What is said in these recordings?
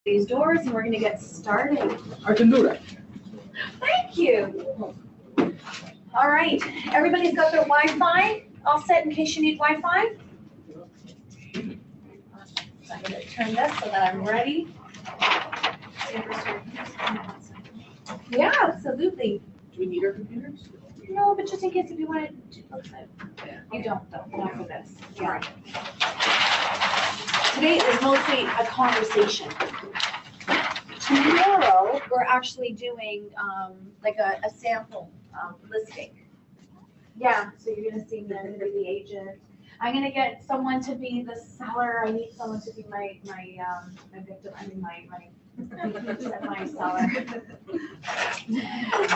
these doors and we're going to get started. I can do that. Thank you. All right, everybody's got their Wi-Fi all set in case you need Wi-Fi? So I'm going to turn this so that I'm ready. Yeah, absolutely. Do we need our computers? No, but just in case if you want to, you don't though, not for this. Yeah. Today is mostly a conversation. Tomorrow, we're actually doing like a sample listing. Yeah, so you're gonna see me, I'm gonna be the agent. I'm gonna get someone to be the seller. I need someone to be my victim, I mean my seller.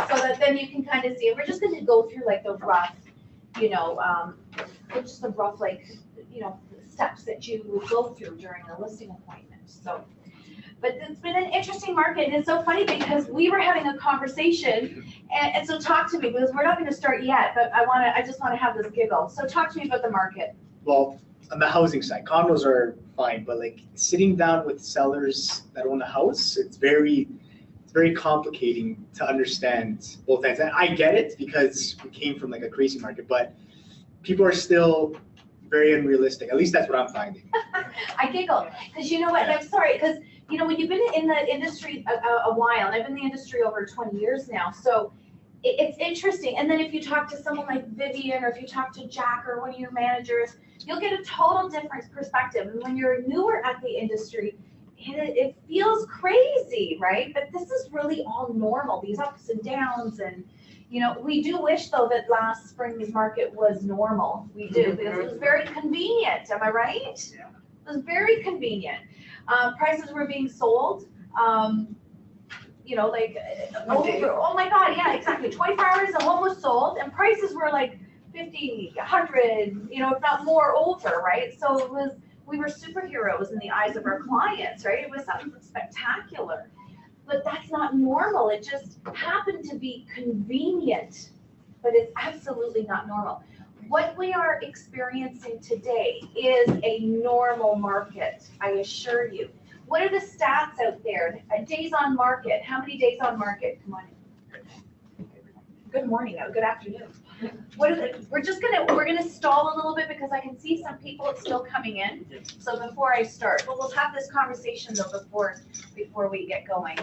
So that then you can kind of see, we're just gonna go through like the rough, just the rough steps that you would go through during the listing appointment. So, but it's been an interesting market, and it's so funny because we were having a conversation, and so talk to me, because we're not gonna start yet, but I just wanna have this giggle. So talk to me about the market. Well, on the housing side, condos are fine, but like sitting down with sellers that own a house, it's very complicating to understand both ends. And I get it because we came from like a crazy market, but people are still very unrealistic. At least that's what I'm finding. I giggle because you know what? I'm sorry because when you've been in the industry a while, and I've been in the industry over 20 years now, so it's interesting. And then if you talk to someone like Vivian, or if you talk to Jack or one of your managers, you'll get a total different perspective. And when you're newer at the industry, it feels crazy, right? But this is really all normal, these ups and downs. And we do wish though that last spring's market was normal. We do, because it was very convenient. Am I right? Yeah. It was very convenient. Prices were being sold, like over, oh my God, yeah, exactly. 24 hours, the home was sold, and prices were like 50, 100, if not more over, right? So we were superheroes in the eyes of our clients, right? It was something spectacular. But that's not normal. It just happened to be convenient, but it's absolutely not normal. What we are experiencing today is a normal market, I assure you. What are the stats out there? Days on market. How many days on market? Come on. Good morning. Good afternoon. What is it? We're gonna stall a little bit because I can see some people still coming in. So before I start, but we'll have this conversation though before we get going.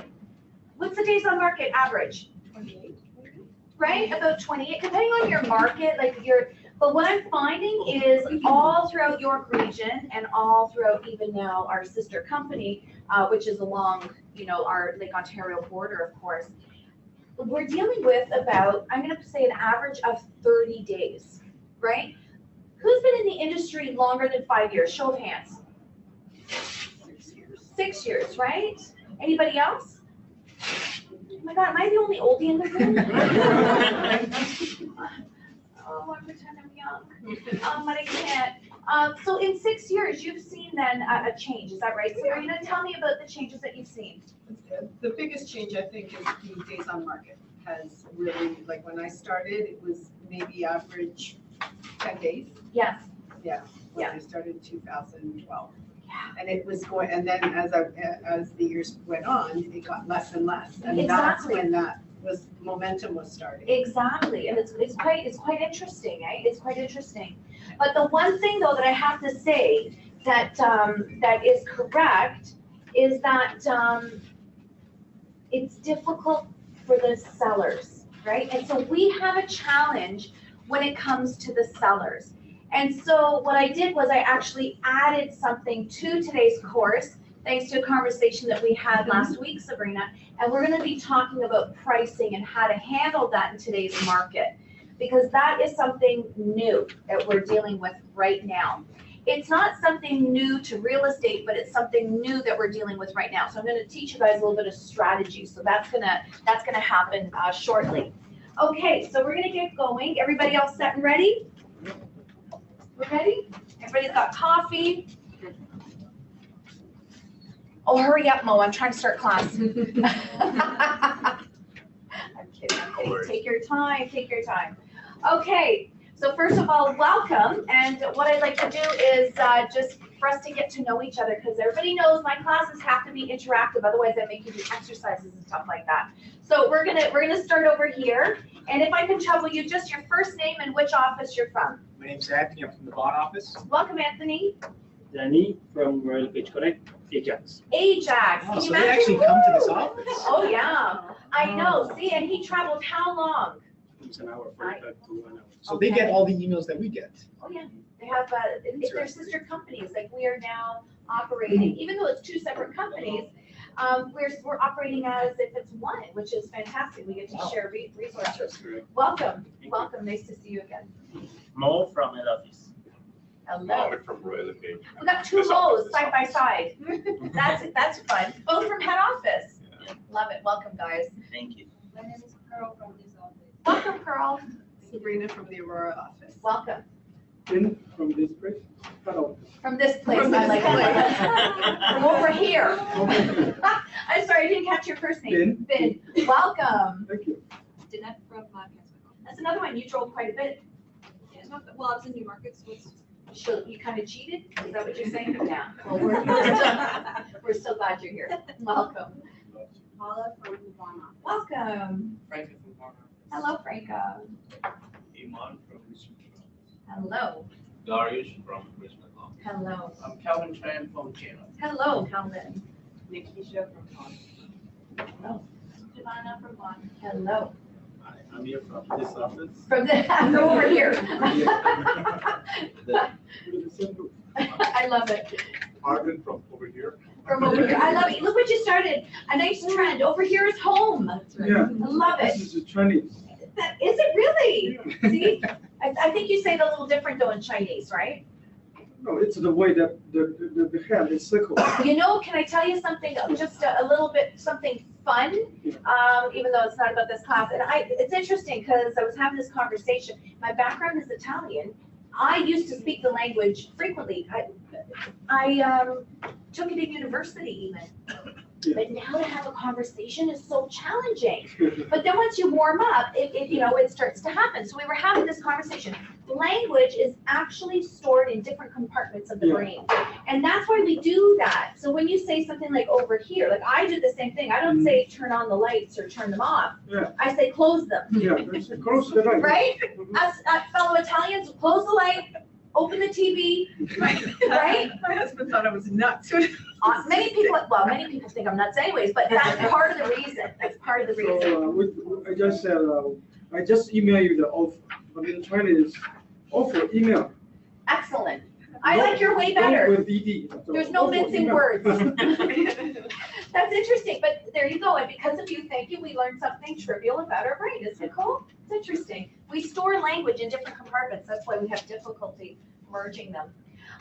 What's the days on market average? 28. Right, about 28, depending on your market, but what I'm finding is all throughout York region and all throughout even now our sister company, which is along, our Lake Ontario border, of course, we're dealing with about, I'm gonna say an average of 30 days, right? Who's been in the industry longer than 5 years? Show of hands. 6 years. 6 years, right? Anybody else? Oh my God, am I the only oldie in the room? Oh, I pretend I'm young, but I can't. So in 6 years, you've seen then a change, is that right? So are you gonna tell me about the changes that you've seen? The biggest change, I think, is the days on market has really, like when I started, it was maybe average 10 days. Yes. Yeah, when Yeah. I started in 2012. Yeah. And it was going, and then as the years went on, it got less and less. And that's Exactly. when momentum was starting. Exactly, and it's quite interesting, eh? It's quite interesting. But the one thing though that I have to say that that is correct is that it's difficult for the sellers, right? And so we have a challenge when it comes to the sellers. And so what I did was I actually added something to today's course, thanks to a conversation that we had last week, Sabrina, and we're gonna be talking about pricing and how to handle that in today's market, because that is something new that we're dealing with right now. It's not something new to real estate, but it's something new that we're dealing with right now. So I'm gonna teach you guys a little bit of strategy. So that's gonna happen shortly. Okay, so we're gonna get going. Everybody else set and ready? We're ready? Everybody's got coffee? Oh, hurry up, Mo, I'm trying to start class. I'm kidding. Take your time, Okay, so first of all, welcome. And what I'd like to do is just for us to get to know each other, because everybody knows my classes have to be interactive, otherwise I make you do exercises and stuff like that. So we're gonna start over here, and if I can trouble you, just your first name and which office you're from. My name's Anthony, I'm from the bond office. Welcome, Anthony. Danny from Royal Page Connect, Ajax. Ajax. Oh, Can you so they imagine? actually come to this office? Oh, yeah. I know. See, and he traveled how long? It's an hour, 45 to 1 hour. So they get all the emails that we get. Oh, yeah. They have, if they're sister companies, like we are now operating, even though it's two separate companies, we're operating as if it's one, which is fantastic. We get to share resources. That's correct. Welcome. Thank you. Welcome. Nice to see you again. Mo from head office. Hello. Mohammed from Royal Page. We got two This Mo's office, side by side. That's fun. Both from head office. Yeah. Love it. Welcome, guys. Thank you. My name is Pearl from this office. Welcome, Pearl. Sabrina from the Aurora office. Welcome. Then from this place, hello. From this place, From I this like it. From over here. Okay. I'm sorry, I didn't catch your first name. Ben. Welcome. Thank you. Danette from Casper. That's another one. You drove quite a bit. Yeah, not that, well, I was in New Market, so it's. So you kind of cheated? Is that what you're saying? Yeah. Well, we're so glad you're here. Welcome. Paula from the Bond office. Welcome. Franklin from Warner. Hello, Franco. Iman from Richmond. Hello. Darius from Richmond. Hello. I'm Calvin Tran from Chino. Hello, Calvin. Nikisha from Bond. Hello. Giovanna from Bond. Hello. Hi, I'm here from this office. From the, over here. I love it. Arvin from over here. From over here. I love it. Look what you started. A nice trend. Over here is home. Yeah. I love it. This is Chinese. Is it really? See, I think you say it a little different though in Chinese, right? No, it's the way that the hand is circle. You know, can I tell you something, just a little bit, something fun, even though it's not about this class. And it's interesting because I was having this conversation. My background is Italian. I used to speak the language frequently. I took it in university even. Yeah. But now to have a conversation is so challenging. But then once you warm up, it starts to happen. So we were having this conversation. Language is actually stored in different compartments of the Yeah. brain. And that's why we do that. So when you say something like over here, like I do the same thing. I don't say turn on the lights or turn them off. Yeah. I say close them, Yeah, it's close to the light. right? Us fellow Italians, close the light, open the TV, right? My husband thought I was nuts. Many people think I'm nuts anyways, but that's part of the reason. That's part of the reason. So I just said, I just email you the offer, but in Chinese, offer email. Excellent. I like your way better. With ED. So There's no offer mincing email. words. That's interesting, but there you go. And because of you, thank you, we learned something trivial about our brain. Isn't it cool? It's interesting. We store language in different compartments. That's why we have difficulty merging them.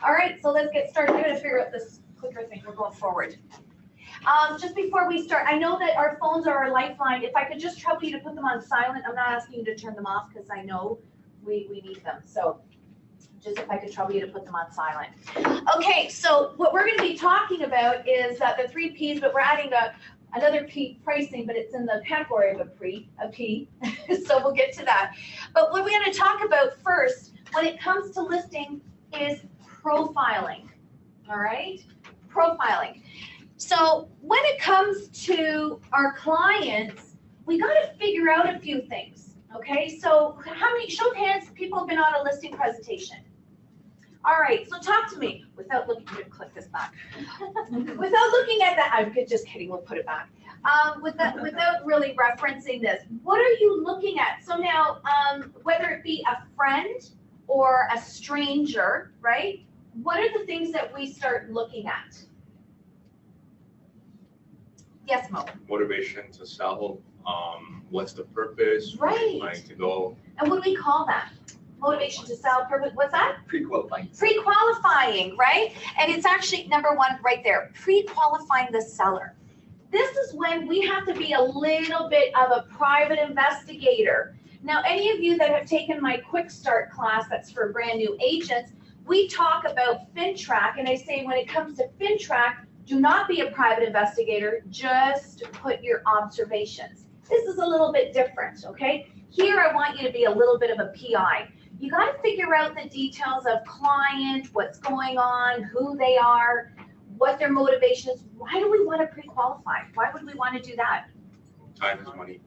All right, so let's get started. I'm gonna figure out this clicker thing. We're going forward. Just before we start, I know that our phones are our lifeline. If I could just trouble you to put them on silent, I'm not asking you to turn them off because I know we need them. So just if I could trouble you to put them on silent. Okay, so what we're gonna be talking about is the 3 Ps, but we're adding another P, pricing, but it's in the category of a P. So we'll get to that. But what we're gonna talk about first, when it comes to listing, is profiling, all right? Profiling. So when it comes to our clients, we gotta figure out a few things, okay? So how many, show of hands, people have been on a listing presentation? All right, so talk to me without looking, click this back. Without looking at that, I'm just kidding, we'll put it back. Without really referencing this, what are you looking at? So now, whether it be a friend or a stranger, right? What are the things that we start looking at? Yes, Mo. Motivation to sell. What's the purpose? Where Right. you're planning to go. And what do we call that? Motivation to sell, purpose, what's that? Pre-qualifying. Pre-qualifying, right? And it's actually number one right there, pre-qualifying the seller. This is when we have to be a little bit of a private investigator. Now, any of you that have taken my quick start class, that's for brand new agents, we talk about FinTrack, and I say when it comes to FinTrack, do not be a private investigator, just put your observations. This is a little bit different, okay? Here I want you to be a little bit of a PI. You gotta figure out the details of client, what's going on, who they are, what their motivation is. Why do we wanna pre-qualify? Why would we wanna do that? Time is money.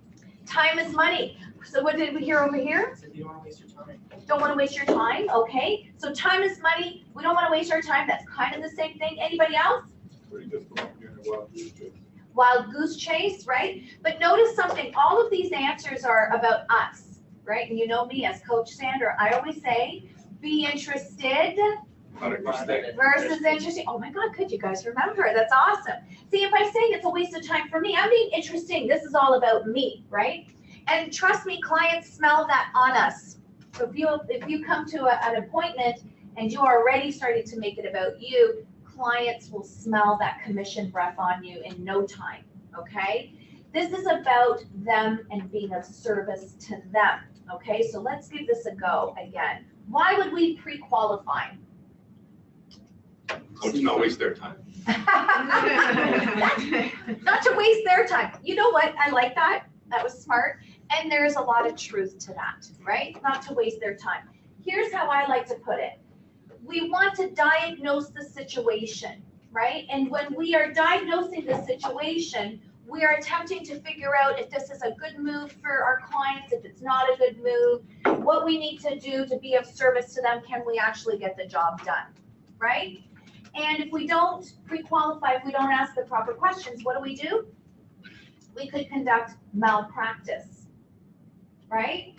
Time is money. So what did we hear over here? So you don't wanna waste your time. Don't wanna waste your time, okay? So time is money, we don't wanna waste our time, that's kind of the same thing. Anybody else? Or you just don't get a wild goose chase. Wild goose chase, right? But notice something, all of these answers are about us, right? And you know me as Coach Sandra, I always say, be interested Not interesting. versus interesting. Oh my God, could you guys remember? That's awesome. See, if I say it's a waste of time for me, I'm being interesting. This is all about me, right? And trust me, clients smell that on us. So if you come to an appointment and you are already starting to make it about you, clients will smell that commission breath on you in no time, okay? This is about them and being of service to them, okay? So let's give this a go again. Why would we pre-qualify? Coach, not waste their time. Not to waste their time. You know what? I like that. That was smart. And there's a lot of truth to that, right? Not to waste their time. Here's how I like to put it. We want to diagnose the situation, right? And when we are diagnosing the situation, we are attempting to figure out if this is a good move for our clients, if it's not a good move, what we need to do to be of service to them, can we actually get the job done, right? And if we don't pre-qualify, if we don't ask the proper questions, what do? We could conduct malpractice, right?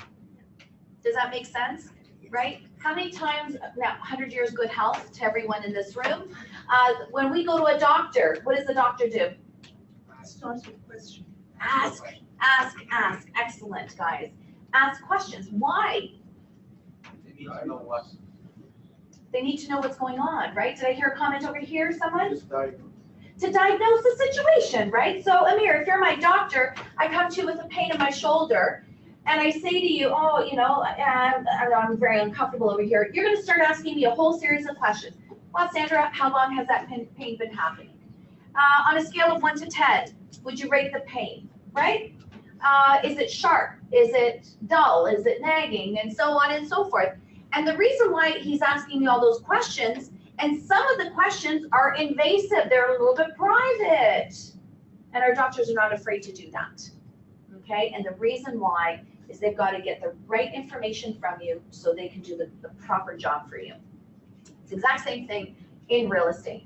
Does that make sense, right? How many times, now 100 years good health to everyone in this room. When we go to a doctor, what does the doctor do? Starts with question. Ask. Excellent, guys. Ask questions. Why? They need to know what. They need to know what's going on, right? Did I hear a comment over here, someone? Just diagnose. To diagnose the situation, right? So Amir, if you're my doctor, I come to you with a pain in my shoulder, and I say to you, oh, you know, I'm very uncomfortable over here. You're gonna start asking me a whole series of questions. Well, Sandra, how long has that pain been happening? On a scale of 1 to 10, would you rate the pain, right? Is it sharp? Is it dull? Is it nagging? And so on and so forth. And the reason why he's asking me all those questions, and some of the questions are invasive, they're a little bit private. And our doctors are not afraid to do that, okay? And the reason why is they've got to get the right information from you so they can do the proper job for you. It's the exact same thing in real estate.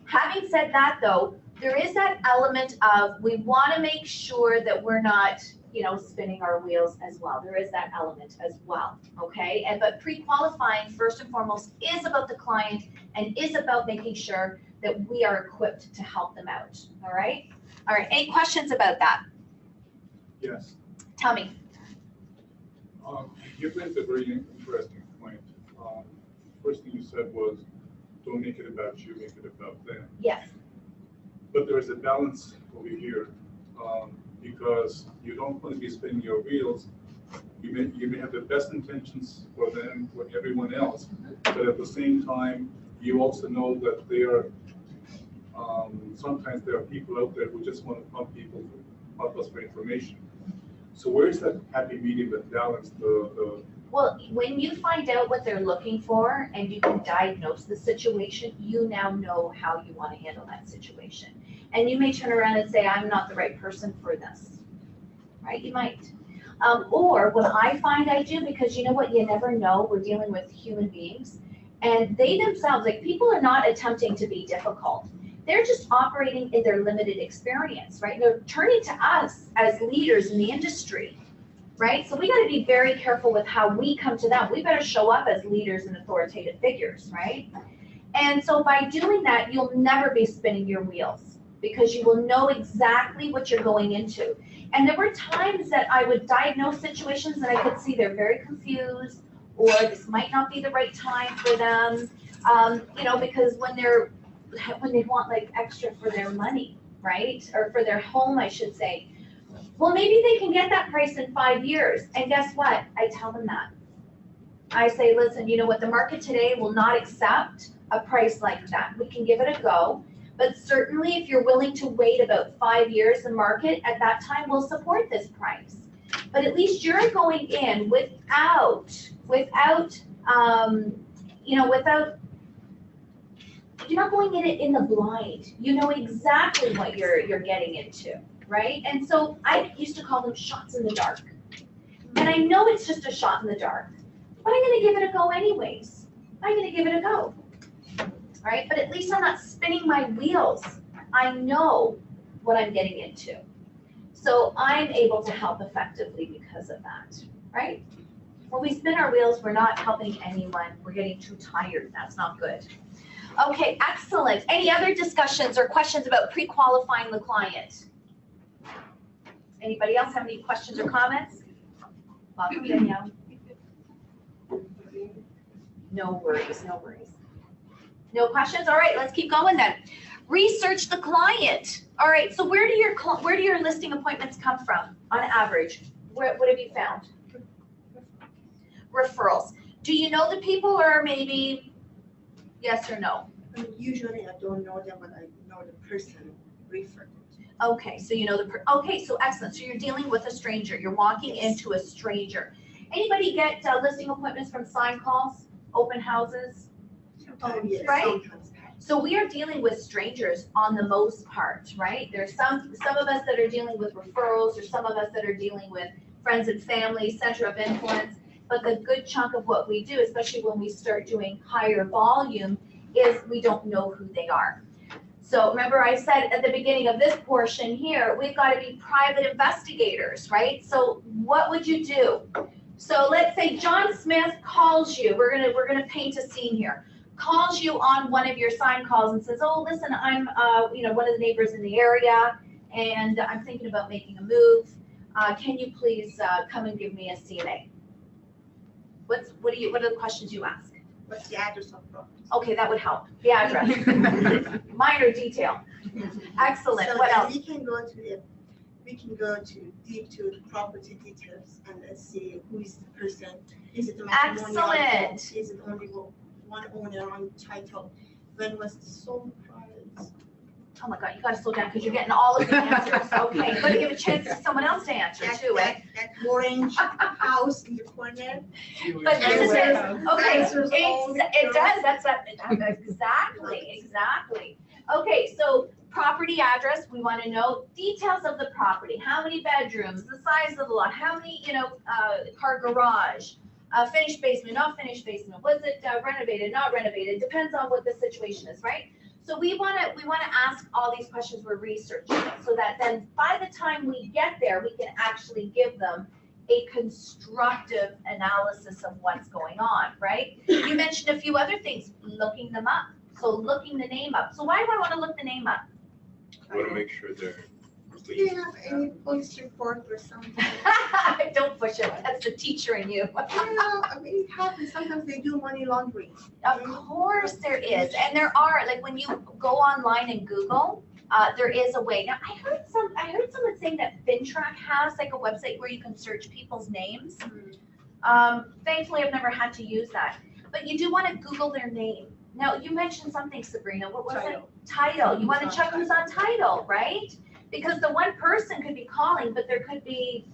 Having said that though, there is that element of we want to make sure that we're not, you know, spinning our wheels as well. There is that element as well, okay? But pre-qualifying first and foremost is about the client and is about making sure that we are equipped to help them out, all right? All right, any questions about that? Yes. Tell me. You raised a very interesting point. First thing you said was, don't make it about you, make it about them. Yes. But there is a balance over here, because you don't want to be spinning your wheels. You may have the best intentions for them, for everyone else, but at the same time, you also know that there are, sometimes there are people out there who just want to pump us for information. So where's that happy medium, that balance, Well, when you find out what they're looking for and you can diagnose the situation, you now know how you want to handle that situation. And you may turn around and say, I'm not the right person for this, right? You might. Or what I find I do, because you know what, you never know, we're dealing with human beings, and they themselves, like people are not attempting to be difficult. They're just operating in their limited experience, right? They're turning to us as leaders in the industry, right? So we got to be very careful with how we come to them. We better show up as leaders and authoritative figures, right? And so by doing that, you'll never be spinning your wheels because you will know exactly what you're going into. And there were times that I would diagnose situations and I could see they're very confused, or this might not be the right time for them, you know, because when they want like extra for their money, right? Or for their home, I should say. Well, maybe they can get that price in 5 years. And guess what? I tell them that. I say, listen, you know what? The market today will not accept a price like that. We can give it a go. But certainly if you're willing to wait about 5 years, the market at that time will support this price. But at least you're going in without, you're not going in it in the blind. You know exactly what you're getting into, right? And so I used to call them shots in the dark. And I know it's just a shot in the dark, but I'm gonna give it a go anyways. I'm gonna give it a go, right? But at least I'm not spinning my wheels. I know what I'm getting into. So I'm able to help effectively because of that, right? When we spin our wheels, we're not helping anyone. We're getting too tired. That's not good. Okay, excellent. Any other discussions or questions about pre-qualifying the client? Anybody else have any questions or comments? Welcome, Danielle. No worries, no worries. No questions? All right, let's keep going then. Research the client. All right, so where do your listing appointments come from on average? What have you found? Referrals. Do you know the people, or maybe yes or no? Usually I don't know them, but I know the person referred. Okay, so you know okay, so excellent. So you're dealing with a stranger. You're walking into a stranger. Anybody get listing appointments from sign calls, open houses? Oh, yes, Right? sometimes. So we are dealing with strangers on the most part, right? There's some of us that are dealing with referrals, or some of us that are dealing with friends and family, center of influence. But the good chunk of what we do, especially when we start doing higher volume, is we don't know who they are. So remember I said at the beginning of this portion here, we've got to be private investigators, right? So what would you do? So let's say John Smith calls you. We're gonna paint a scene here. Calls you on one of your sign calls and says, "Oh, listen, I'm one of the neighbors in the area, and I'm thinking about making a move. Can you please come and give me a CNA?" What are the questions you ask? What's the address of property? Okay, that would help. The address. Minor detail. Excellent. So What then else? we can go to deep to the property details and let's see who is the person. Is it the matrimonial? Excellent. Is it only one owner on title? When was the sole price? Oh my God, you gotta slow down because you're getting all of the answers. Okay, you gotta give a chance to someone else to answer too, eh? That orange house in the corner. But this is it. Okay, Answers all it does, exactly. Okay, so property address, we wanna know details of the property. How many bedrooms, the size of the lot, how many, car garage, finished basement, not finished basement, was it renovated, not renovated, depends on what the situation is, right? So we wanna ask all these questions, we're researching it, so that then by the time we get there, we can actually give them a constructive analysis of what's going on, right? You mentioned a few other things, looking them up. So looking the name up. So why do I wanna look the name up? I want to make sure they're Do you have any police report or something? Don't push it, that's the teacher in you. I mean, it happens. Sometimes they do money laundering. Of course there is, and there are, like when you go online and Google, there is a way. Now, I heard someone saying that FinTrack has like a website where you can search people's names. Thankfully, I've never had to use that, but you do want to Google their name. Now, you mentioned something, Sabrina, what was it? Title, you want to check who's on title, right? Because the one person could be calling, but there could be,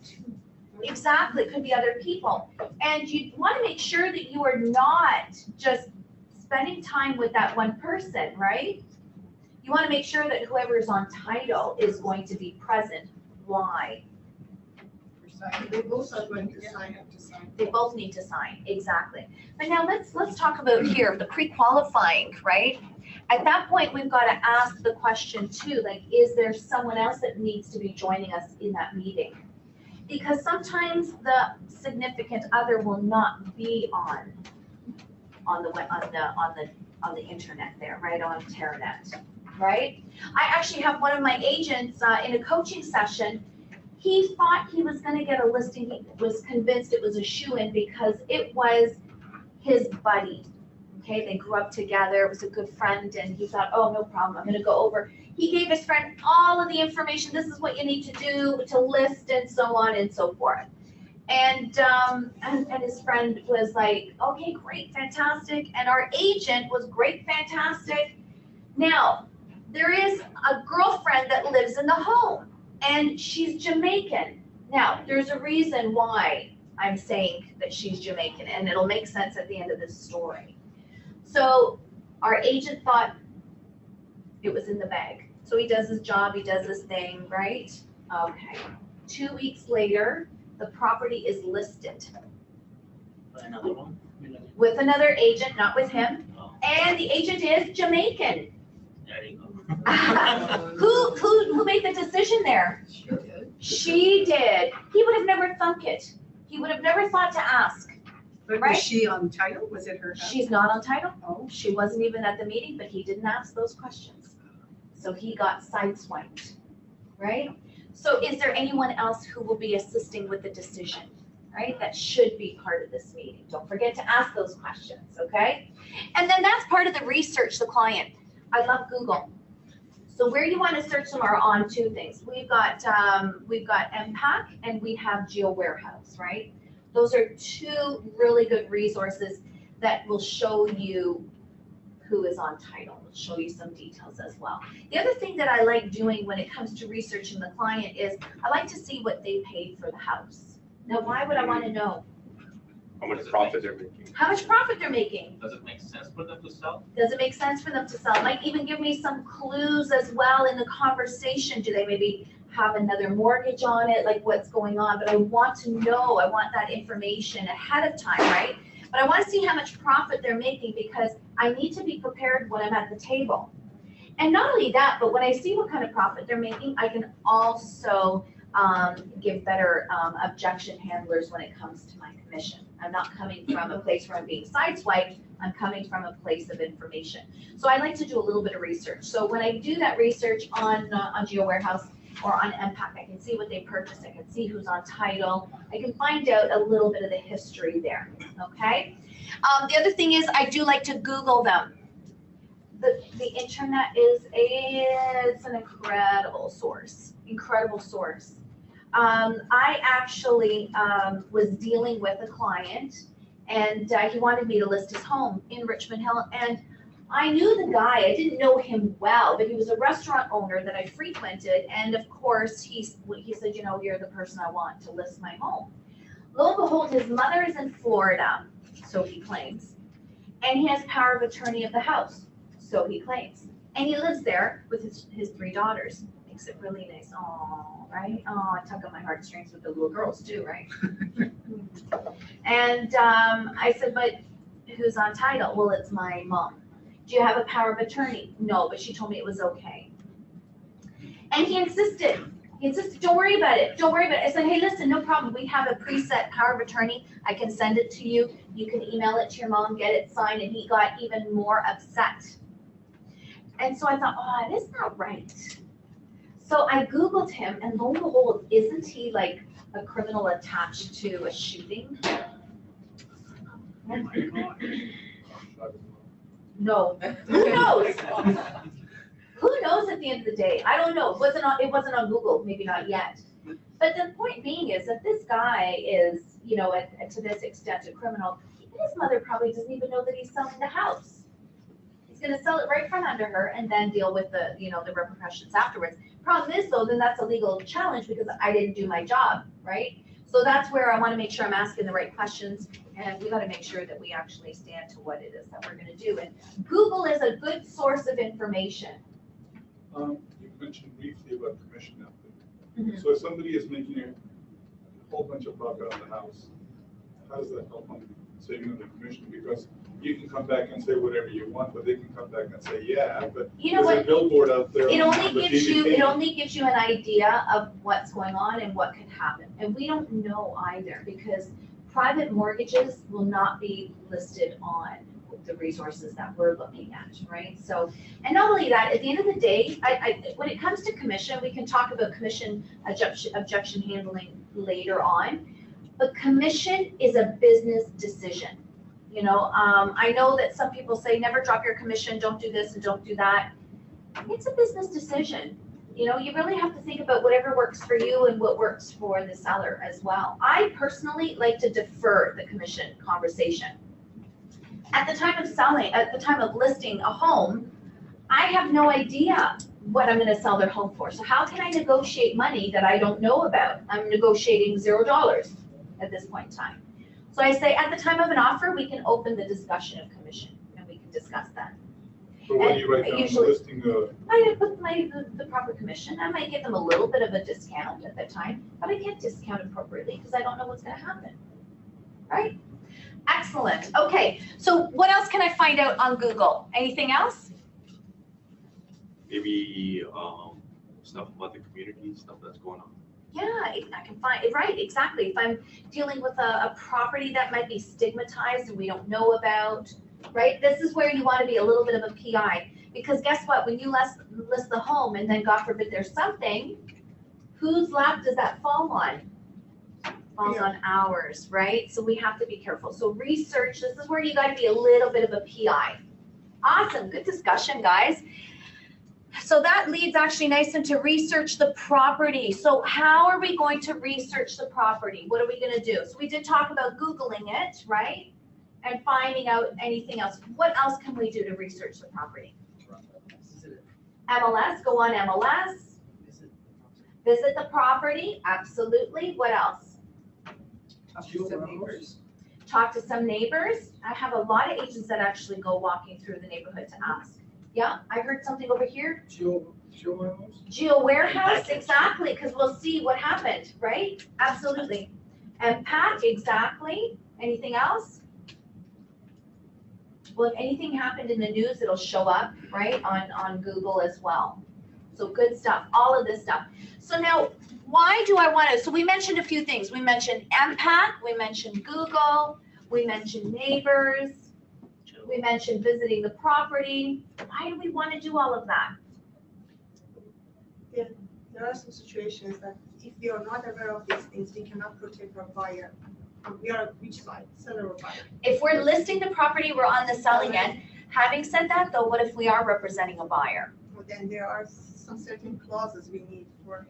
could be other people. And you want to make sure that you are not just spending time with that one person, right? You want to make sure that whoever is on title is going to be present. Why? They both are going to sign. They both need to sign, exactly. But now let's talk about here, the pre-qualifying, right? At that point, we've got to ask the question too, like, is there someone else that needs to be joining us in that meeting? Because sometimes the significant other will not be on the internet there, right, on Terranet, right? I actually have one of my agents in a coaching session. He thought he was going to get a listing. He was convinced it was a shoo-in because it was his buddy. Okay, they grew up together. It was a good friend, and he thought, oh, no problem, I'm going to go over. He gave his friend all of the information. This is what you need to do to list, and so on and so forth. And his friend was like, okay, great, fantastic. And our agent was great, fantastic. Now, there is a girlfriend that lives in the home, and she's Jamaican. Now, there's a reason why I'm saying that she's Jamaican, and it'll make sense at the end of this story. So our agent thought it was in the bag. So he does his job, he does his thing, right? Okay. 2 weeks later, the property is listed Another one? with another agent, not with him. And the agent is Jamaican. There you go. Who made the decision there? Sure did. She did. He would have never thunk it. He would have never thought to ask. But Right. was she on title? Was it her house? She's not on title. Oh, She wasn't even at the meeting, but he didn't ask those questions. So he got sideswiped, right? So is there anyone else who will be assisting with the decision, right? That should be part of this meeting. Don't forget to ask those questions, okay? And then that's part of the research, the client. I love Google. So where you want to search them are on two things. We've got MPAC and we have Geo Warehouse, right? Those are two really good resources that will show you who is on title. Will show you some details as well. The other thing that I like doing when it comes to researching the client is I like to see what they paid for the house. Now, why would I want to know? How much profit they're making. How much profit they're making? Does it make sense for them to sell? Does it make sense for them to sell? Might even give me some clues as well in the conversation. Do they maybe have another mortgage on it? Like what's going on? But I want to know, I want that information ahead of time, right? But I want to see how much profit they're making because I need to be prepared when I'm at the table. And not only that, but when I see what kind of profit they're making, I can also give better objection handlers when it comes to my commission. I'm not coming from a place where I'm being sideswiped, I'm coming from a place of information. So I like to do a little bit of research. So when I do that research on Geo Warehouse or on MPAC, I can see what they purchased, I can see who's on title, I can find out a little bit of the history there, okay? The other thing is I do like to Google them. The internet it's an incredible source, incredible source. I actually was dealing with a client and he wanted me to list his home in Richmond Hill. And I knew the guy, I didn't know him well, but he was a restaurant owner that I frequented. And of course, he said, you know, you're the person I want to list my home. Lo and behold, his mother is in Florida, so he claims. And he has power of attorney of the house, so he claims. And he lives there with his 3 daughters. Makes it really nice. Oh, right? Oh, I tug on my heartstrings with the little girls too, right? And I said, but who's on title? Well, it's my mom. Do you have a power of attorney? No, but she told me it was okay. And he insisted, don't worry about it. Don't worry about it. I said, hey, listen, no problem. We have a preset power of attorney. I can send it to you. You can email it to your mom, get it signed. And he got even more upset. And so I thought, oh, that is not right. So I Googled him, and lo and behold, isn't he like a criminal attached to a shooting? Oh my God. No. Who knows? Who knows at the end of the day? I don't know. It wasn't on Google, maybe not yet. But the point being is that this guy is, you know, to this extent a criminal. His mother probably doesn't even know that he's selling the house. He's going to sell it right from under her and then deal with the, you know, the repercussions afterwards. Problem is though, then that's a legal challenge because I didn't do my job, right? So that's where I want to make sure I'm asking the right questions, and we got to make sure that we actually stand to what it is that we're going to do. And Google is a good source of information. You mentioned briefly about commission out there. Mhm. So if somebody is making a whole bunch of profit on the house, how does that help on saving the commission? Because you can come back and say whatever you want, but they can come back and say, yeah, but You know there's a what? billboard out there. It on only the gives you an idea of what's going on and what could happen. And we don't know either because private mortgages will not be listed on the resources that we're looking at, right? So, and not only that, at the end of the day, when it comes to commission, we can talk about commission objection handling later on, but commission is a business decision. You know, I know that some people say never drop your commission, don't do this and don't do that. It's a business decision. You know, you really have to think about whatever works for you and what works for the seller as well. I personally like to defer the commission conversation. At the time of selling, at the time of listing a home, I have no idea what I'm gonna sell their home for. So how can I negotiate money that I don't know about? I'm negotiating $0 at this point in time. So I say, at the time of an offer, we can open the discussion of commission, and we can discuss that. So when you write down the Usually- listing, I put the proper commission. I might give them a little bit of a discount at that time, but I can't discount appropriately because I don't know what's gonna happen, right? Excellent. Okay, so what else can I find out on Google? Anything else? Maybe, stuff about the community, stuff that's going on. Yeah, I can find, right, exactly. If I'm dealing with a property that might be stigmatized and we don't know about, right? This is where you want to be a little bit of a PI. Because guess what? When you list the home and then God forbid there's something, whose lap does that fall on? Falls on ours, right? So we have to be careful. So research, this is where you got to be a little bit of a PI. Awesome, good discussion, guys. So that leads actually nice into research the property. So how are we going to research the property? What are we going to do? So we did talk about Googling it, right? And finding out anything else. What else can we do to research the property? MLS, go on MLS. Visit the property, absolutely. What else? Talk to some neighbors. Talk to some neighbors. I have a lot of agents that actually go walking through the neighborhood to ask. Yeah, I heard something over here. Geo warehouse, exactly, because we'll see what happened, right? Absolutely. And Pat, exactly. Anything else? Well, if anything happened in the news, it'll show up, right, on Google as well. So good stuff, all of this stuff. So now, why do I want to, so we mentioned a few things. We mentioned MPAC, we mentioned Google, we mentioned neighbors, we mentioned visiting the property. Why do we want to do all of that? There are some situations that if we are not aware of these things, we cannot protect our buyer. We are which side, seller or buyer? If we're listing the property, we're on the selling end. Having said that, though, what if we are representing a buyer? Well, then there are some certain clauses we need for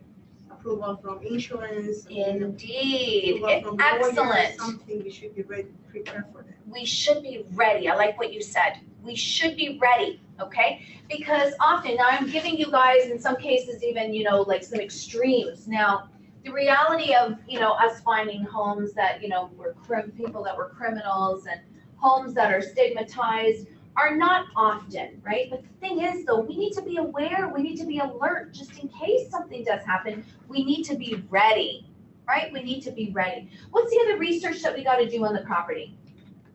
approval from insurance. Indeed, approval from lawyers, excellent. Something we should be ready, prepare for them. We should be ready. I like what you said. We should be ready, okay? Because often, now I'm giving you guys, in some cases, even, you know, like some extremes. Now, the reality of, you know, us finding homes that, you know, were people that were criminals and homes that are stigmatized are not often, right? But the thing is, though, we need to be aware, we need to be alert, just in case something does happen, we need to be ready, right? We need to be ready. What's the other research that we got to do on the property?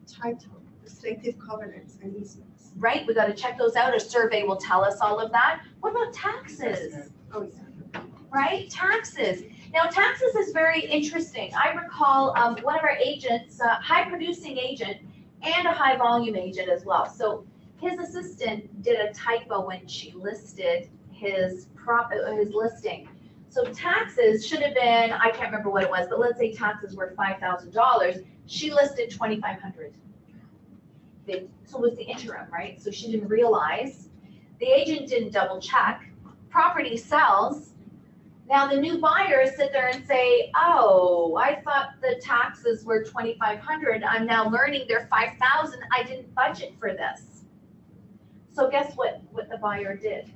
Title, restrictive covenants and easements. Right, we got to check those out. A survey will tell us all of that. What about taxes? Oh, yeah. Right, taxes. Now, taxes is very interesting. I recall one of our agents, high producing agent, and a high volume agent as well. So his assistant did a typo when she listed his listing. So taxes should have been, I can't remember what it was, but let's say taxes were $5,000. She listed $2,500. So it was the interim, right? So she didn't realize. The agent didn't double check. Property sells. Now the new buyers sit there and say, oh, I thought the taxes were $2,500. I'm now learning they're $5,000. I didn't budget for this. So guess what the buyer did?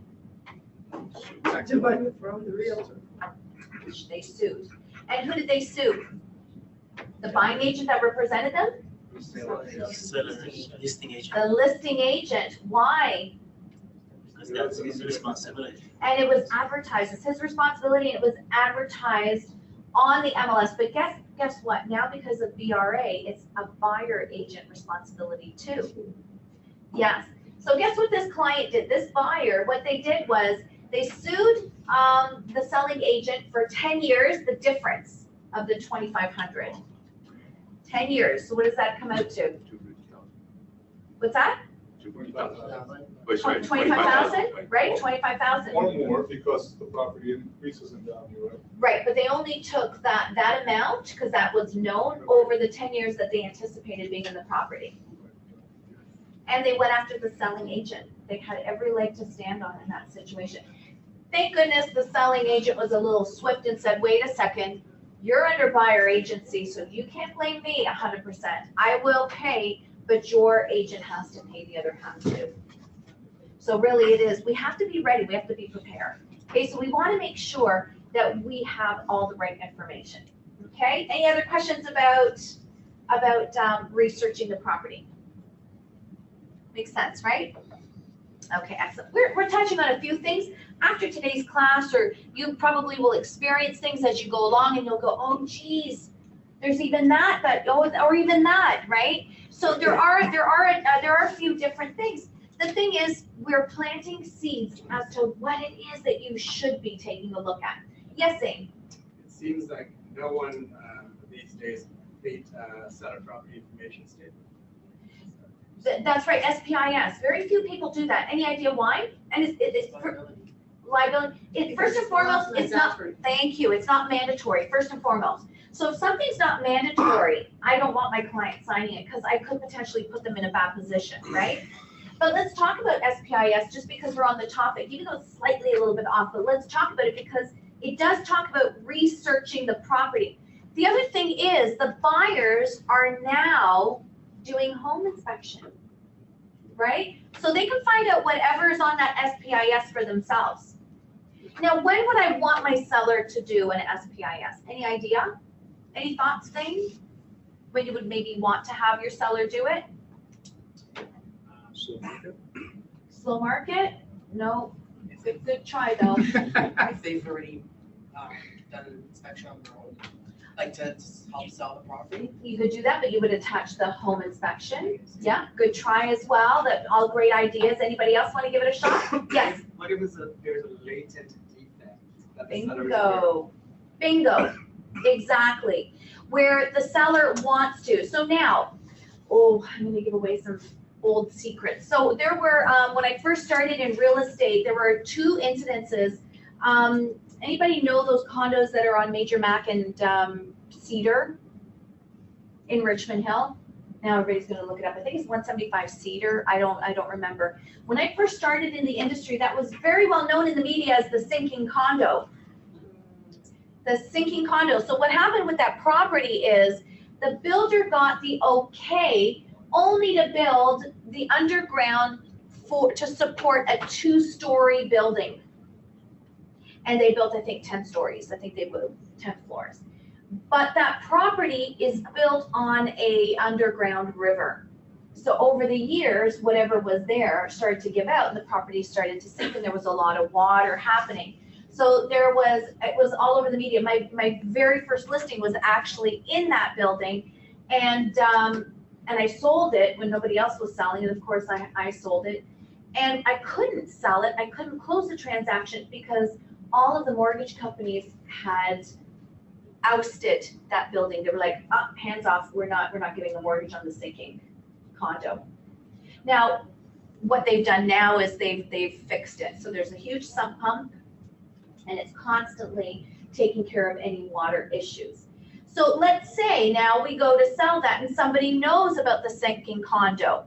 To buy it from the realtor. They sued. And who did they sue? The buying agent that represented them? Listing agent, The listing agent. Why? because that's his responsibility. And it was advertised. It's his responsibility, and it was advertised on the MLS. But guess what? Now because of BRA, it's a buyer agent responsibility too. Yes. So guess what this client did? This buyer, what they did was they sued the selling agent for 10 years, the difference of the $2,500. 10 years. So what does that come out to? What's that? 25,000, right? 25,000. Or more because the property increases in value, right? Right, but they only took that amount because that was known over the 10 years that they anticipated being in the property. And they went after the selling agent. They had every leg to stand on in that situation. Thank goodness the selling agent was a little swift and said, wait a second, you're under buyer agency, so you can't blame me 100%. I will pay, but your agent has to pay the other half too. So really it is, we have to be ready, we have to be prepared. Okay, so we want to make sure that we have all the right information. Okay, any other questions about researching the property? Makes sense, right? Okay, excellent. We're touching on a few things after today's class, or you probably will experience things as you go along, and you'll go, oh geez, there's even that, or even that, right? So there are a few different things. The thing is, we're planting seeds as to what it is that you should be taking a look at. Yes, Zane? It seems like no one these days complete seller property information statement. That's right, SPIS. Very few people do that. Any idea why? And it's liability. First and foremost, it's not, thank you, it's not mandatory, first and foremost. So if something's not mandatory, I don't want my client signing it because I could potentially put them in a bad position, right? But let's talk about SPIS just because we're on the topic, even though it's slightly a little bit off, but let's talk about it because it does talk about researching the property. The other thing is the buyers are now doing home inspection, right? So they can find out whatever is on that SPIS for themselves. Now, when would I want my seller to do an SPIS? Any idea? Any thoughts, Thane? When you would maybe want to have your seller do it? Slow market? Slow market? No. Good try though. If they've already done an inspection on their own, like to help sell the property. You could do that, but you would attach the home inspection. Yeah, good try as well. That all great ideas. Anybody else want to give it a shot? Yes. What if there's a latent defect? That the seller is Bingo. Bingo. Exactly. Where the seller wants to. So now, oh, I'm going to give away some old secrets. So there were, when I first started in real estate, there were two incidences. Anybody know those condos that are on Major Mac and Cedar in Richmond Hill? Now everybody's going to look it up. I think it's 175 Cedar. I don't remember. When I first started in the industry, that was very well known in the media as the sinking condo. The sinking condo. So what happened with that property is the builder got the okay only to build the underground to support a 2-story building. And they built, I think, 10 stories. I think they built 10 floors. But that property is built on a underground river. So over the years, whatever was there started to give out and the property started to sink and there was a lot of water happening. So it was all over the media. My very first listing was actually in that building, and I sold it when nobody else was selling it. Of course, I sold it, and I couldn't sell it. I couldn't close the transaction because all of the mortgage companies had ousted that building. They were like, oh, hands off. We're not giving the mortgage on the sinking condo. Now, what they've done now is they've fixed it. So there's a huge sump pump, and it's constantly taking care of any water issues. So let's say now we go to sell that and somebody knows about the sinking condo.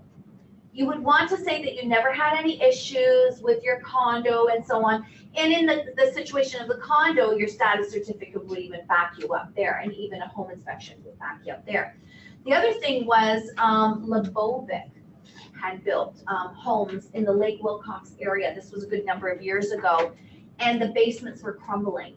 You would want to say that you never had any issues with your condo and so on. And in the situation of the condo, your status certificate would even back you up there, and even a home inspection would back you up there. The other thing was Lebovic had built homes in the Lake Wilcox area. This was a good number of years ago, and the basements were crumbling.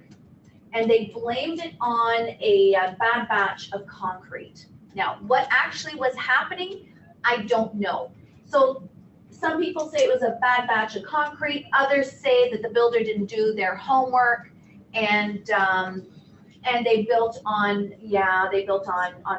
And they blamed it on a bad batch of concrete. Now, what actually was happening, I don't know. So some people say it was a bad batch of concrete. Others say that the builder didn't do their homework, and they built on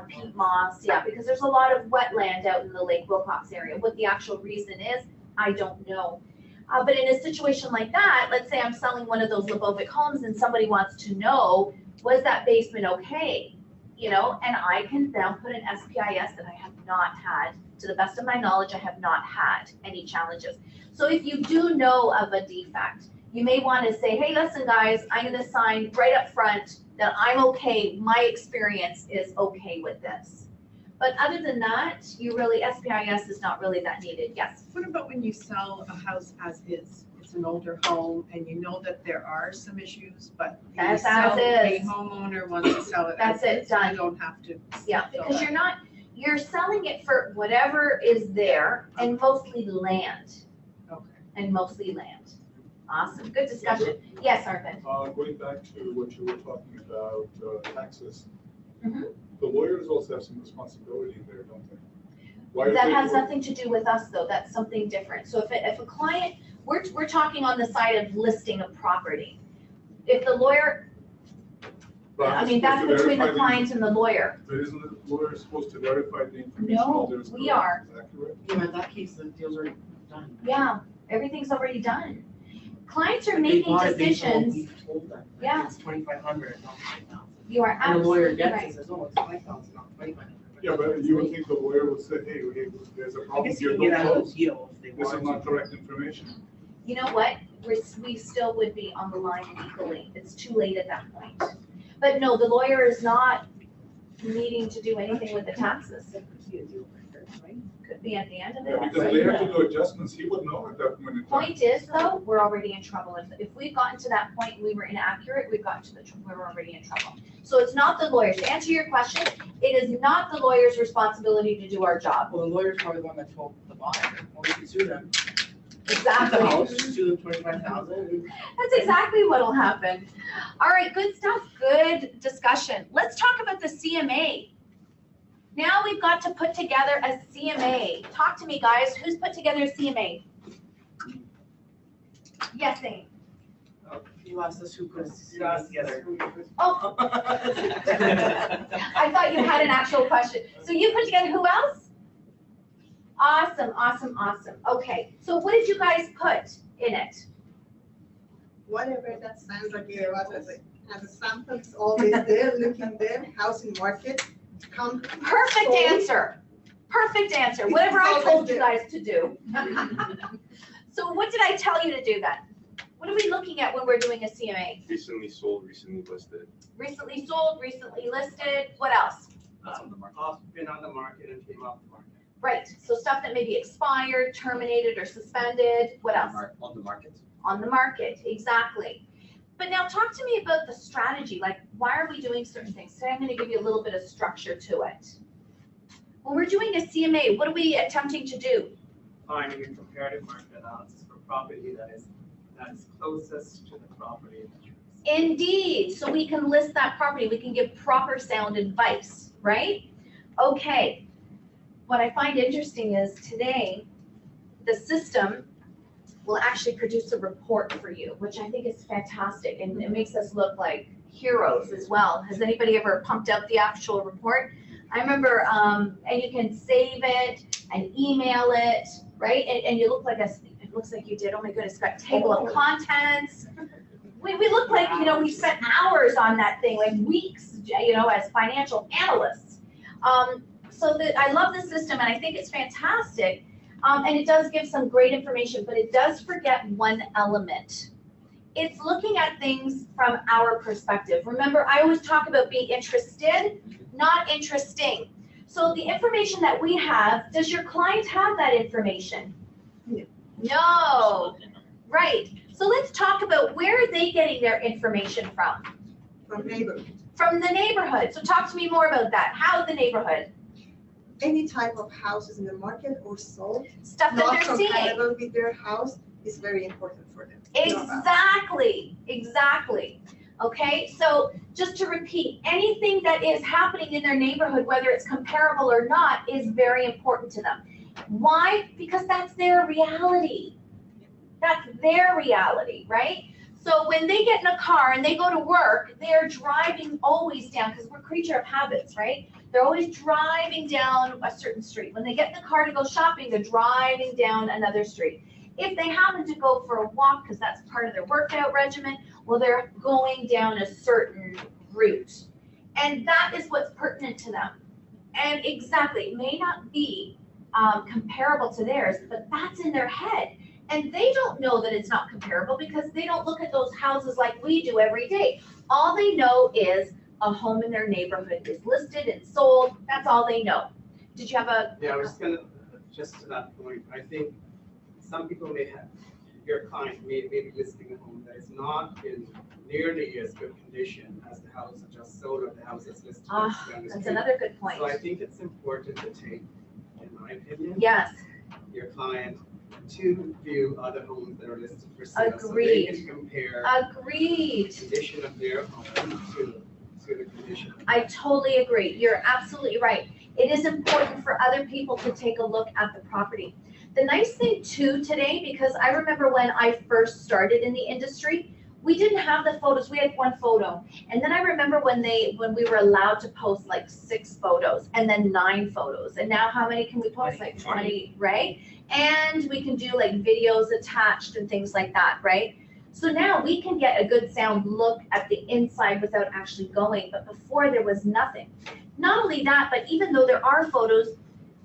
peat moss, because there's a lot of wetland out in the Lake Wilcox area. What the actual reason is, I don't know. But in a situation like that, let's say I'm selling one of those Lebovic homes and somebody wants to know, was that basement okay? And I can now put an SPIS that I have not had. To the best of my knowledge, I have not had any challenges. So if you do know of a defect, you may want to say, hey, listen, guys, I'm going to sign right up front that I'm okay. My experience is okay with this. But other than that, SPIS is not really that needed. Yes? What about when you sell a house as is? It's an older home and you know that there are some issues, but a homeowner wants to sell it That's it, done. You don't have to. Yeah, because you're selling it for whatever is there, and mostly land. Okay. and mostly land. Awesome, good discussion. Yes, Arvin? Going back to what you were talking about, taxes. Mhm. The lawyers also have some responsibility there, don't they? Why is That it- has nothing to do with us, though, that's something different. So if a client, we're talking on the side of listing a property. If the lawyer, But I I'm mean, that's supposed to between the verify client and the lawyer. But isn't the lawyer supposed to verify the information? No, whether it's we correct? are. Is that correct? Yeah, in that case, the deal's already done. Yeah, everything's already done. Clients are Like, they making bought it, decisions. we told them, like, Yeah. it's 2,500, not 5,000. You are And the lawyer absolutely gets it, right. says, oh, it's 5,000, not 2,500. Yeah, but you would think the lawyer would say, hey, there's a I problem guess you here, can get out don't of close. the deal if they This is want not to. correct information. You know what? We still would be on the line legally. It's too late at that point. But no, the lawyer is not needing to do anything with the taxes. Could be at the end of Yeah, it. because they have to do adjustments, he would know at that point in time. Point is, though, we're already in trouble. If we've gotten to that point and we were inaccurate, we've gotten to we're already in trouble. So it's not the lawyers. To answer your question, it is not the lawyer's responsibility to do our job. Well, the lawyer's probably the one that told the buyer, well, we can sue them. The Exactly. house, sue them 25,000. That's exactly what'll happen. All right, good stuff, good discussion. Let's talk about the CMA. Now we've got to put together a CMA. Talk to me, guys. Who's put together a CMA? Yes, Amy. You asked us who put us together. Oh, I thought you had an actual question. So you put together who else? Awesome, awesome, awesome. Okay, so what did you guys put in it? Whatever that Sandra gave us as a sample, it's always there, looking there, housing market, come. Perfect answer. Perfect answer. Whatever I told you guys to do. So what did I tell you to do then? What are we looking at when we're doing a CMA? Recently sold, recently listed. Recently sold, recently listed, what else? Been on the market and came off the market. Right, so stuff that may be expired, terminated, or suspended, what else? On the market. On the market, exactly. But now talk to me about the strategy, like why are we doing certain things? Today I'm gonna give you a little bit of structure to it. When we're doing a CMA, what are we attempting to do? Finding a comparative market analysis for property that is closest to the property that you're listing. Indeed, so we can list that property, we can give proper sound advice, right? Okay, what I find interesting is today, the system will actually produce a report for you, which I think is fantastic, and it makes us look like heroes as well. Has anybody ever pumped out the actual report? I remember, and you can save it and email it, right? And you look like it looks like you did, oh my goodness, it's got table of contents. We look like, you know, we spent hours on that thing, like weeks, you know, as financial analysts. So that I love the system and I think it's fantastic. And it does give some great information, but it does forget one element. It's looking at things from our perspective. Remember, I always talk about being interested, not interesting. So the information that we have, does your client have that information? No. Right. So let's talk about where are they getting their information from? From neighborhood. From the neighborhood. So talk to me more about that. How the neighborhood? Any type of houses in the market or sold, Stuff that not they're seeing. compatible with their house is very important for them. to know about. Exactly, exactly. Okay, so just to repeat, anything that is happening in their neighborhood, whether it's comparable or not, is very important to them. Why? Because that's their reality. That's their reality, right? So when they get in a car and they go to work, they're driving always down, because we're a creature of habits, right? They're always driving down a certain street. When they get in the car to go shopping, they're driving down another street. If they happen to go for a walk, because that's part of their workout regimen, well, they're going down a certain route. And that is what's pertinent to them. And exactly, it may not be comparable to theirs, but that's in their head. And they don't know that it's not comparable because they don't look at those houses like we do every day. All they know is a home in their neighborhood is listed and sold. That's all they know. Did you have a? Yeah, I was gonna, just to that point, I think some people may have, your client may be listing a home that is not in nearly as good condition as the house that just sold or the house that's listed down the That's street. another good point. So I think it's important to take, in my opinion, Yes. your client to view other homes that are listed for sale. So they can compare Agreed. the condition of their home to the condition. I totally agree. You're absolutely right. It is important for other people to take a look at the property. The nice thing too today, because I remember when I first started in the industry, we didn't have the photos. We had one photo. And then I remember when we were allowed to post like 6 photos and then 9 photos. And now how many can we post? Like 20, right? And we can do like videos attached and things like that, right? So now we can get a good sound look at the inside without actually going. But before there was nothing. Not only that, but even though there are photos,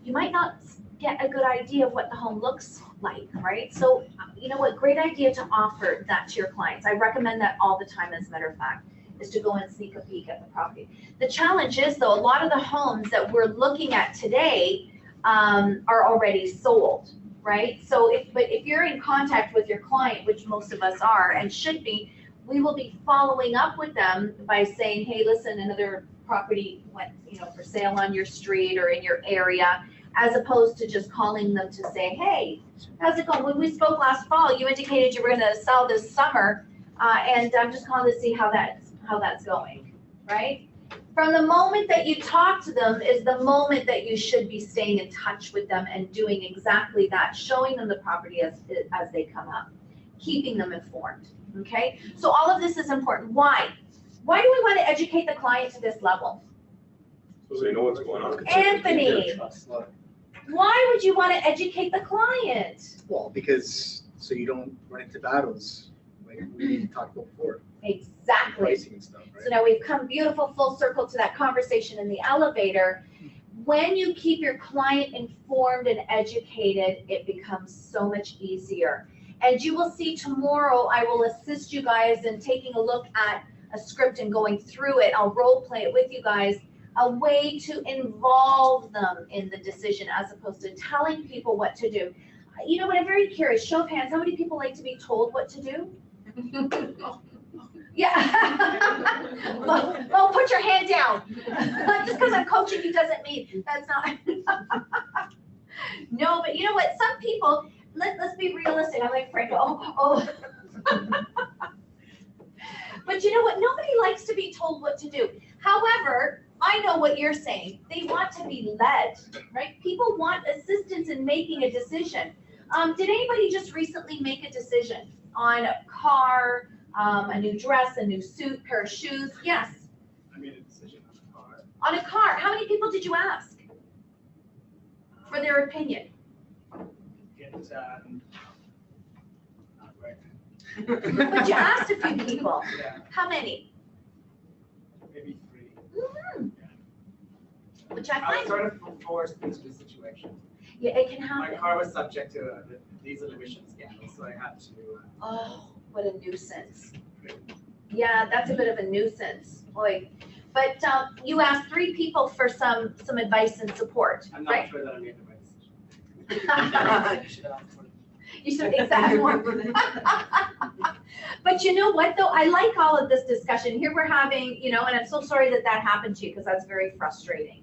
you might not get a good idea of what the home looks like, right? So, you know what, great idea to offer that to your clients. I recommend that all the time, as a matter of fact, is to go and sneak a peek at the property. The challenge is, though, a lot of the homes that we're looking at today are already sold, right? So if you're in contact with your client, which most of us are and should be, we will be following up with them by saying, hey, listen, another property went, for sale on your street or in your area, as opposed to just calling them to say, hey, how's it going? When we spoke last fall, you indicated you were gonna sell this summer, and I'm just calling to see how that's going, right? From the moment that you talk to them is the moment that you should be staying in touch with them and doing exactly that, showing them the property as they come up, keeping them informed, okay? So all of this is important. Why? Why do we want to educate the client to this level? So they know what's going on. Anthony, why would you want to educate the client? Well, because so you don't run into battles like we talked about before. Exactly. Pricing and stuff, right? So now we've come beautiful full circle to that conversation in the elevator. When you keep your client informed and educated, it becomes so much easier. And you will see tomorrow, I will assist you guys in taking a look at a script and going through it. I'll role play it with you guys, a way to involve them in the decision as opposed to telling people what to do. You know what, I'm very curious, show of hands, how many people like to be told what to do? Yeah. Well, put your hand down. Just because I'm coaching you doesn't mean that's not. No, but you know what, some people, let's be realistic. I like Franco. Oh. But you know what, nobody likes to be told what to do. However, I know what you're saying. They want to be led, right? People want assistance in making a decision. Did anybody just recently make a decision on a car, a new dress, a new suit, pair of shoes? Yes. I made a decision on a car. On a car. How many people did you ask for their opinion? Get not right. But you asked a few people. Yeah, How many? Maybe 3. Mm-hmm. Which I I was find, sort of forced into the situation. yeah, it can My happen. car was subject to the diesel emission scandal, so I had to. Oh, what a nuisance. Yeah, that's a bit of a nuisance, boy. But you asked 3 people for some advice and support, I'm not right? sure that I made the right decision. You should ask for You should, exactly. But you know what, though? I like all of this discussion. Here we're having, and I'm so sorry that happened to you because that's very frustrating.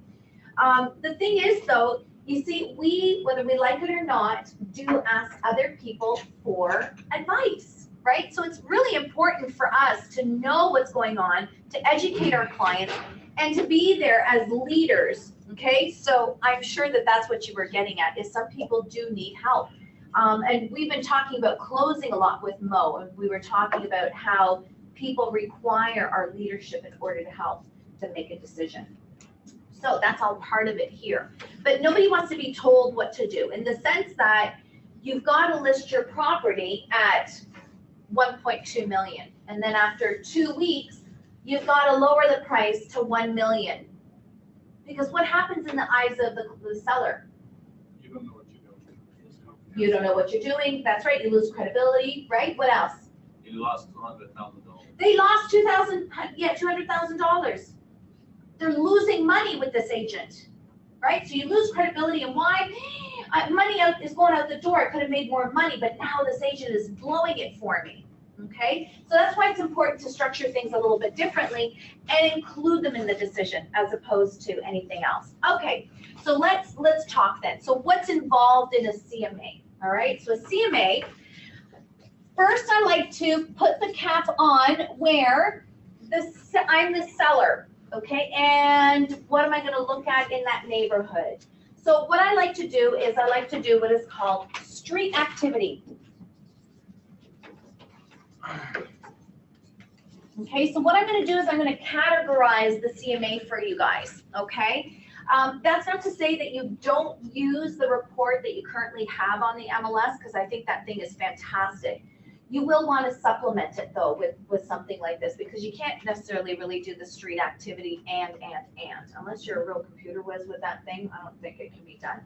The thing is, though, you see, whether we like it or not, do ask other people for advice, right? So it's really important for us to know what's going on, to educate our clients, and to be there as leaders, okay? So I'm sure that that's what you were getting at, is some people do need help. And we've been talking about closing a lot with Mo, and we were talking about how people require our leadership in order to help to make a decision. So that's all part of it here. But nobody wants to be told what to do, in the sense that you've got to list your property at 1.2 million. And then after 2 weeks, you've got to lower the price to 1 million. Because what happens in the eyes of the seller? You don't know what you're doing. You don't know what you're doing. That's right. You lose credibility, right? What else? You lost $200,000. They lost $200,000. They're losing money with this agent, right? So you lose credibility, and why? Money is going out the door. I could have made more money, but now this agent is blowing it for me. Okay, so that's why it's important to structure things a little bit differently and include them in the decision as opposed to anything else. Okay, so let's talk then. So what's involved in a CMA? All right, so a CMA. First, I like to put the cap on where I'm the seller, okay? And what am I gonna look at in that neighborhood? So what I like to do is I like to do what is called street activity. Okay, so what I'm gonna do is I'm gonna categorize the CMA for you guys, okay? That's not to say that you don't use the report that you currently have on the MLS, because I think that thing is fantastic. You will want to supplement it though with something like this, because you can't necessarily really do the street activity and, unless you're a real computer whiz with that thing, I don't think it can be done.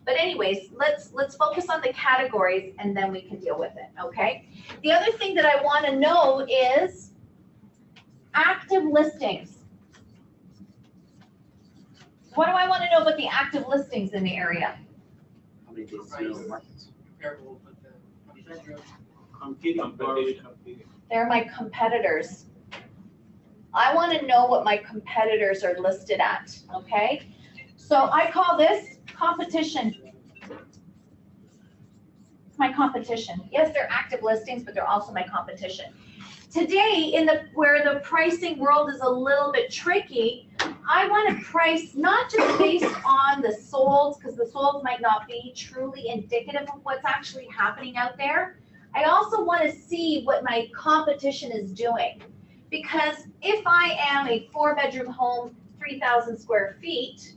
But anyways, let's focus on the categories and then we can deal with it, okay? The other thing that I want to know is active listings. What do I want to know about the active listings in the area? How many days do you know the markets? Comparable with the bedroom. Competing. They're my competitors. I want to know what my competitors are listed at, okay? So I call this competition. It's my competition. Yes, they're active listings, but they're also my competition. Today, where the pricing world is a little bit tricky, I want to price not just based on the solds, because the solds might not be truly indicative of what's actually happening out there. I also want to see what my competition is doing. Because if I am a 4-bedroom home, 3,000 square feet,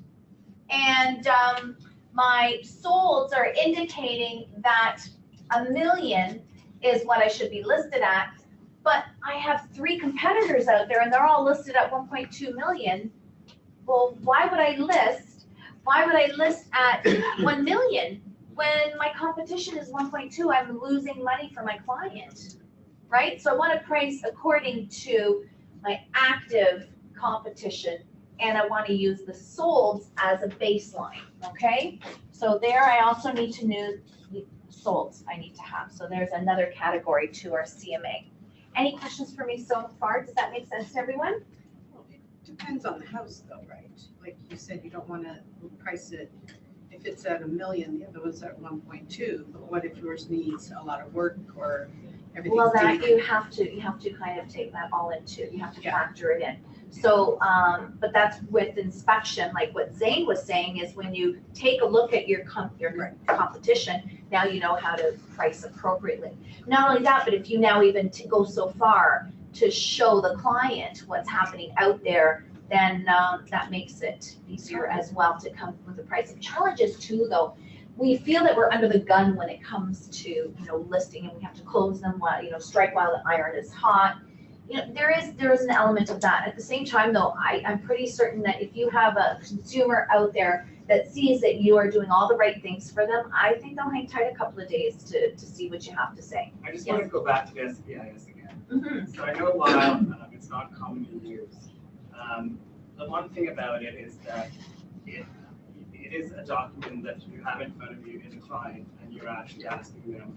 and my solds are indicating that $1 million is what I should be listed at, but I have 3 competitors out there and they're all listed at 1.2 million. Well, why would I list at 1 million when my competition is 1.2? I'm losing money for my client, right? So I want to price according to my active competition, and I want to use the solds as a baseline, okay? So there I also need to know solds I need to have. So there's another category to our CMA. Any questions for me so far? Does that make sense to everyone? Well, it depends on the house though, right? Like you said, you don't want to price it, if it's at $1 million, the other one's at 1.2, but what if yours needs a lot of work or everything's Well, that dated? you have to kind of take that all into, you have to factor it in. So, but that's with inspection, like what Zane was saying is when you take a look at your competition, now you know how to price appropriately. Not only that, but if you now even go so far to show the client what's happening out there, then that makes it easier as well to come with the pricing. Challenges too, though, we feel that we're under the gun when it comes to listing, and we have to close them while strike while the iron is hot. There is an element of that. At the same time, though, I'm pretty certain that if you have a consumer out there that sees that you are doing all the right things for them, I think they'll hang tight a couple of days to see what you have to say. I just want to go back to the SPIS again. Mm-hmm. So I know while it's not commonly used, the one thing about it is that it is a document that you have in front of you as a client, and you're actually asking them,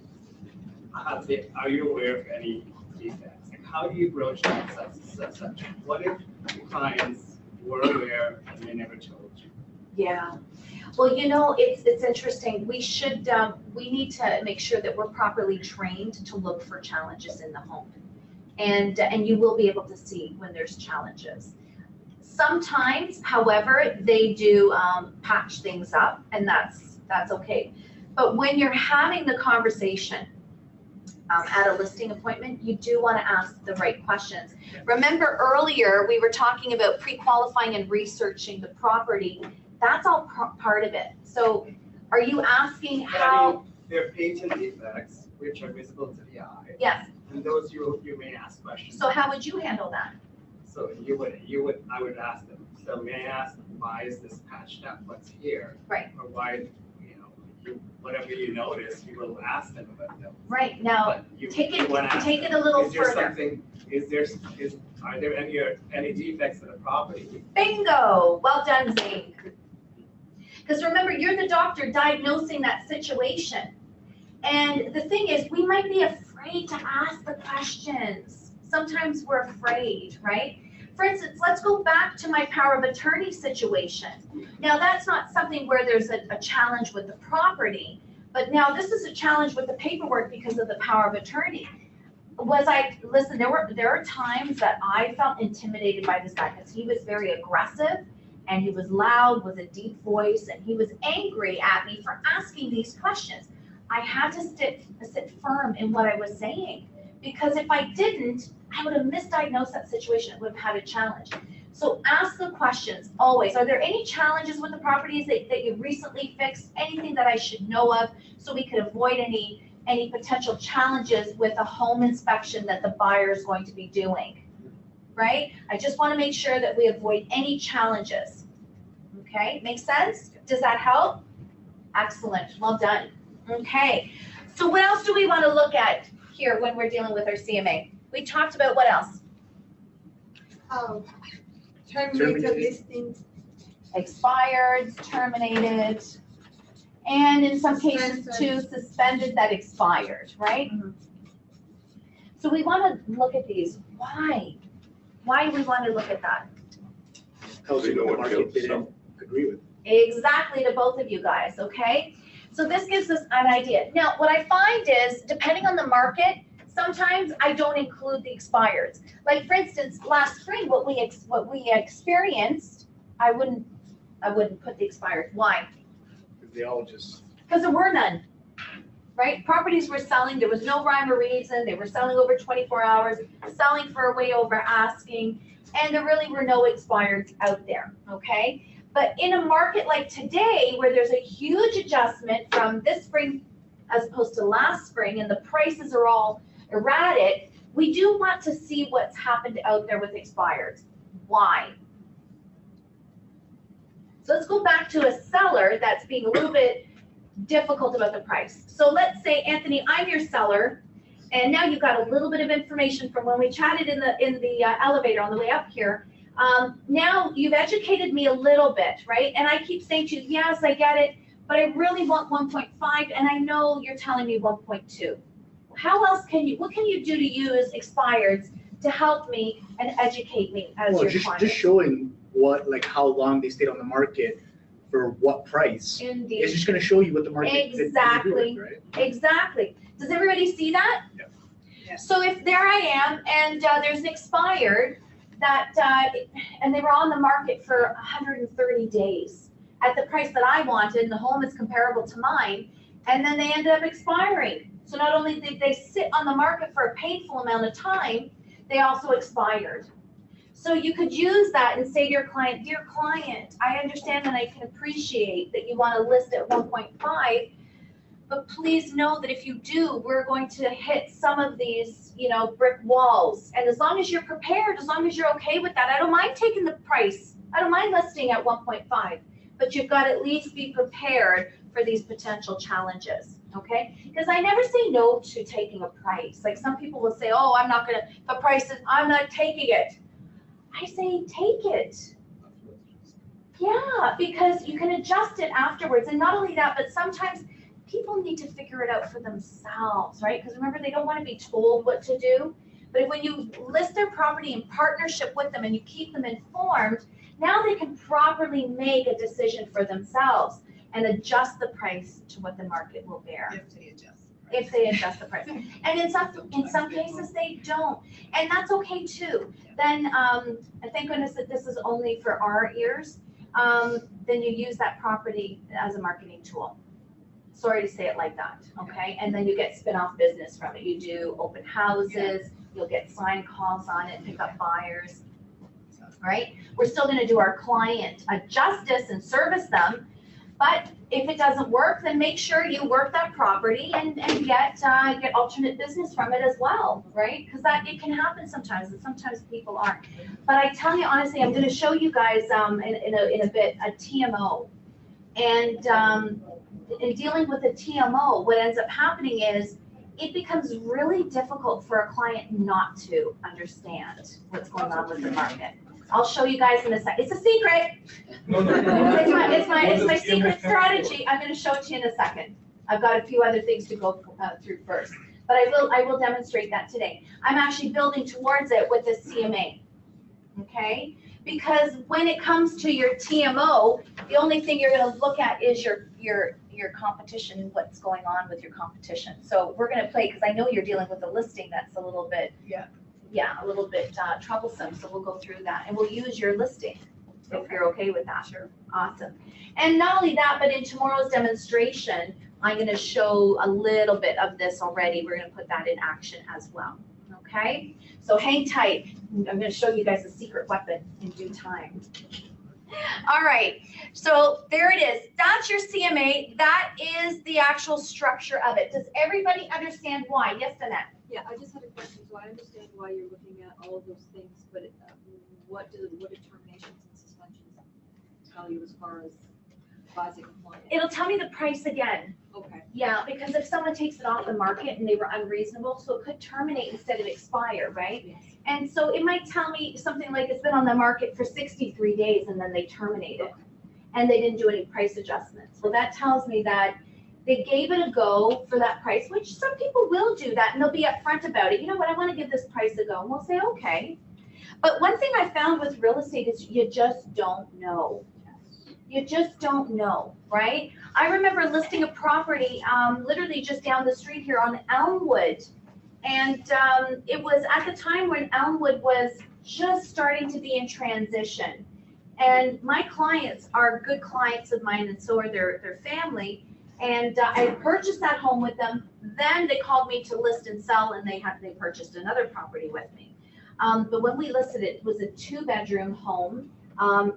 are you aware of any defects? Like, how do you broach that subject? What if the clients were aware and they never told you? Yeah. Well, it's interesting. We need to make sure that we're properly trained to look for challenges in the home. And you will be able to see when there's challenges. Sometimes, however, they do patch things up, and that's okay. But when you're having the conversation at a listing appointment, you do want to ask the right questions. Remember earlier, we were talking about pre-qualifying and researching the property. That's all part of it. So are you asking how? There are patent defects, which are visible to the eye. Yes. And those you may ask questions. So how would you handle that? So I would ask them, so may I ask, why is this patched up? What's here? Right. Or why, whatever you notice, you will ask them about those. Right. Now, take it a little further. Are there any defects in the property? Bingo! Well done, Zane. Because remember, you're the doctor diagnosing that situation. And the thing is, we might be afraid to ask the questions. Sometimes we're afraid, right? For instance, let's go back to my power of attorney situation. Now, that's not something where there's a challenge with the property, But now this is a challenge with the paperwork because of the power of attorney. Listen, there are times that I felt intimidated by this guy because he was very aggressive and he was loud with a deep voice and he was angry at me for asking these questions. I had to sit firm in what I was saying because if I didn't, I would have misdiagnosed that situation. I would have had a challenge. So ask the questions always. Are there any challenges with the properties that you've recently fixed? Anything that I should know of so we could avoid any potential challenges with a home inspection that the buyer is going to be doing, right? I just want to make sure that we avoid any challenges. Okay, makes sense? Does that help? Excellent, well done. Okay, so what else do we want to look at here when we're dealing with our CMA? We talked about what else? Terminated listings. Expired, terminated, and in some cases too, suspended that expired, right? So we want to look at these. Why? Why do we want to look at that? Tells you what the market didn't agree with. Exactly, to both of you guys, okay? So this gives us an idea. Now, what I find is, depending on the market, sometimes I don't include the expireds. Like for instance, last spring, what we experienced, I wouldn't put the expired. Why? They all just. Because there were none, right? Properties were selling, there was no rhyme or reason, they were selling over 24 hours, selling for way over asking, and there really were no expireds out there, okay? But in a market like today, where there's a huge adjustment from this spring as opposed to last spring, and the prices are all erratic, we do want to see what's happened out there with expireds. Why? So let's go back to a seller that's being a little bit difficult about the price. So let's say, Anthony, I'm your seller, and now you've got a little bit of information from when we chatted in the elevator on the way up here. Now you've educated me a little bit, right? And I keep saying to you, yes, I get it, but I really want 1.5, and I know you're telling me 1.2. How else what can you do to use expireds to help me and educate me as your client? Just showing how long they stayed on the market for what price. Indeed. It's just going to show you what the market Exactly. Did, right? Exactly. Does everybody see that? Yeah. Yeah. So if there I am and there's an expired that, and they were on the market for 130 days at the price that I wanted, and the home is comparable to mine, and then they ended up expiring. So not only did they sit on the market for a painful amount of time, they also expired. So you could use that and say to your client, dear client, I understand and I can appreciate that you want to list at 1.5, but please know that if you do, we're going to hit some of these, brick walls. And as long as you're prepared, as long as you're okay with that, I don't mind taking the price. I don't mind listing at 1.5, but you've got to at least be prepared for these potential challenges. Okay, because I never say no to taking a price. Like some people will say, oh, I'm not gonna, the price is, I'm not taking it. I say, take it. Yeah, because you can adjust it afterwards. And not only that, but sometimes people need to figure it out for themselves, right? Because remember, they don't want to be told what to do. But when you list their property in partnership with them and you keep them informed, now they can properly make a decision for themselves and adjust the price to what the market will bear. If they adjust the price. And in some cases, they don't. And that's okay too. Then, and thank goodness that this is only for our ears, then you use that property as a marketing tool. Sorry to say it like that, okay? And then you get spin-off business from it. You do open houses, you'll get sign calls on it, pick up buyers, right? We're still gonna do our client a justice and service them, but if it doesn't work, then make sure you work that property and get alternate business from it as well, right? Because it can happen sometimes, and sometimes people aren't. But I tell you honestly, I'm going to show you guys in a bit a TMO, and in dealing with a TMO, what ends up happening is it becomes really difficult for a client not to understand what's going on with the market. I'll show you guys in a second. It's a secret. It's my secret strategy. I'm going to show it to you in a second. I've got a few other things to go through first, but I will demonstrate that today. I'm actually building towards it with this CMA. Okay? Because when it comes to your TMO, the only thing you're going to look at is your your competition and what's going on with your competition. So we're gonna play, because I know you're dealing with a listing that's a little bit, a little bit troublesome, so we'll go through that, and we'll use your listing, if you're okay with that. Sure. Awesome. And not only that, but in tomorrow's demonstration, I'm gonna show a little bit of this already. We're gonna put that in action as well, okay? So hang tight. I'm gonna show you guys a secret weapon in due time. All right, so there it is. That's your CMA. That is the actual structure of it. Does everybody understand why? Yes, Annette? Yeah, I just had a question. So I understand why you're looking at all of those things, but what do terminations and suspensions tell you as far as advising a client? It'll tell me the price again. Okay. Yeah, because if someone takes it off the market and they were unreasonable, so it could terminate instead of expire, right? Yes. And so it might tell me something like it's been on the market for 63 days and then they terminate it. And they didn't do any price adjustments. Well, that tells me that they gave it a go for that price, which some people will do that and they'll be upfront about it. You know what, I want to give this price a go. And we'll say, okay. But one thing I found with real estate is you just don't know. You just don't know, right? I remember listing a property literally just down the street here on Elmwood. And it was at the time when Elmwood was just starting to be in transition. And my clients are good clients of mine, and so are their family. And I purchased that home with them. Then they called me to list and sell, and they purchased another property with me. But when we listed it, it was a 2-bedroom home,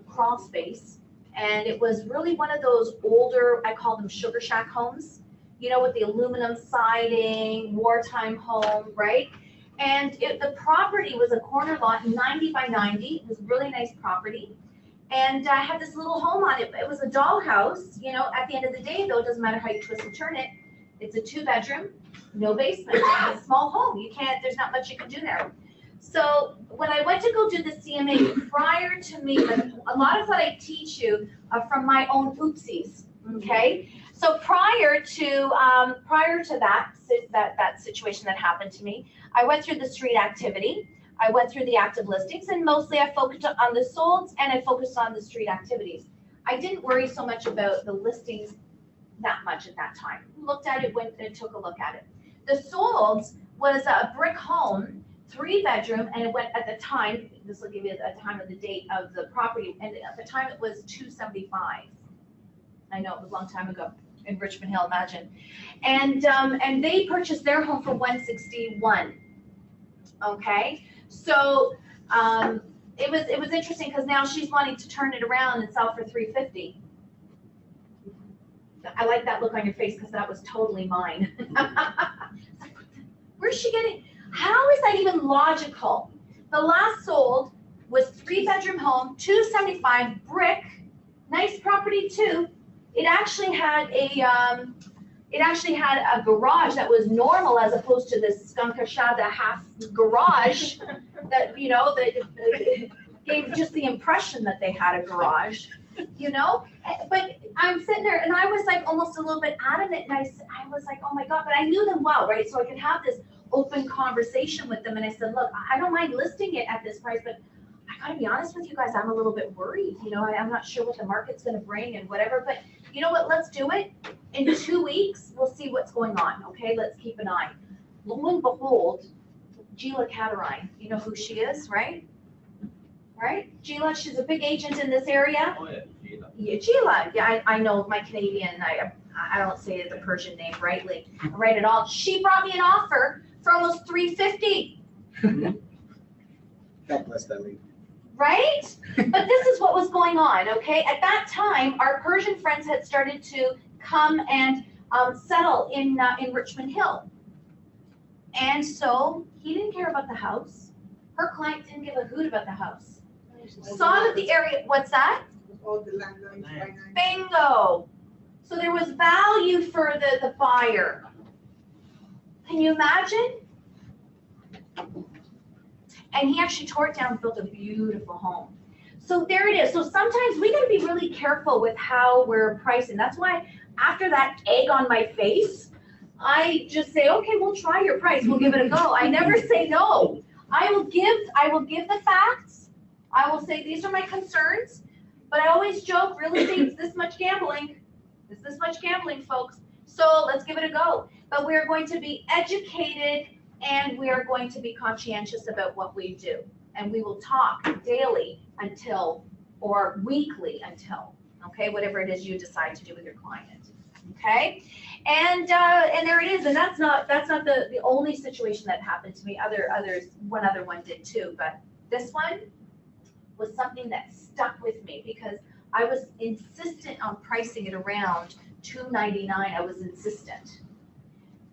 crawl space. And it was really one of those older, I call them sugar shack homes, you know, with the aluminum siding, wartime home, right? And the property was a corner lot, 90 by 90. It was a really nice property. And I had this little home on it. It was a dollhouse, you know, at the end of the day, though, it doesn't matter how you twist and turn it. It's a 2-bedroom, no basement, it's a small home. There's not much you can do there. So when I went to go do the CMA, prior to me, a lot of what I teach you are from my own oopsies, okay? So prior to that situation that happened to me, I went through the street activity, I went through the active listings, and mostly I focused on the solds and I focused on the street activities. I didn't worry so much about the listings that much at that time. Looked at it, went and took a look at it. The solds was a brick home, 3-bedroom, and it went at the time, this will give you a time of the date of the property, and at the time it was $275. I know, it was a long time ago in Richmond Hill, imagine. And they purchased their home for $161. Okay, so it was interesting because now she's wanting to turn it around and sell for $350. I like that look on your face because that was totally mine. Where's she getting? How is that even logical? The last sold was 3-bedroom home, $275, brick, nice property too. It actually had a garage that was normal as opposed to this skunkashada half garage that, you know, that gave just the impression that they had a garage, you know? But I'm sitting there and I was like almost a little bit adamant, and I was like, oh my God, but I knew them well, right? So I could have this open conversation with them, and I said, look, I don't mind listing it at this price, but I gotta be honest with you guys, I'm a little bit worried. You know, I'm not sure what the market's gonna bring and whatever, but you know what, let's do it. In 2 weeks, we'll see what's going on, okay? Let's keep an eye. Lo and behold, Gila Caterine, you know who she is, right? Right? Gila, she's a big agent in this area. Oh, yeah, Gila. Yeah, Gila, yeah, I know my Canadian, I don't say the Persian name right at all. She brought me an offer for almost $350. God bless that lady. Right? But this is what was going on, okay? At that time, our Persian friends had started to come and settle in Richmond Hill. And so he didn't care about the house. Her client didn't give a hoot about the house. Saw that the area, what's that? All the landlines finance. Bingo. So there was value for the buyer. Can you imagine? And he actually tore it down and built a beautiful home. So there it is. So sometimes we gotta be really careful with how we're pricing. That's why after that egg on my face, I just say, okay, we'll try your price. We'll give it a go. I never say no. I will give the facts. I will say, these are my concerns. But I always joke, real estate's this much gambling. It's this much gambling, folks. So let's give it a go. But we're going to be educated and we are going to be conscientious about what we do. And we will talk daily until, or weekly until, okay, whatever it is you decide to do with your client. Okay, and there it is, and that's not the only situation that happened to me. One other one did too, but this one was something that stuck with me because I was insistent on pricing it around $299. I was insistent,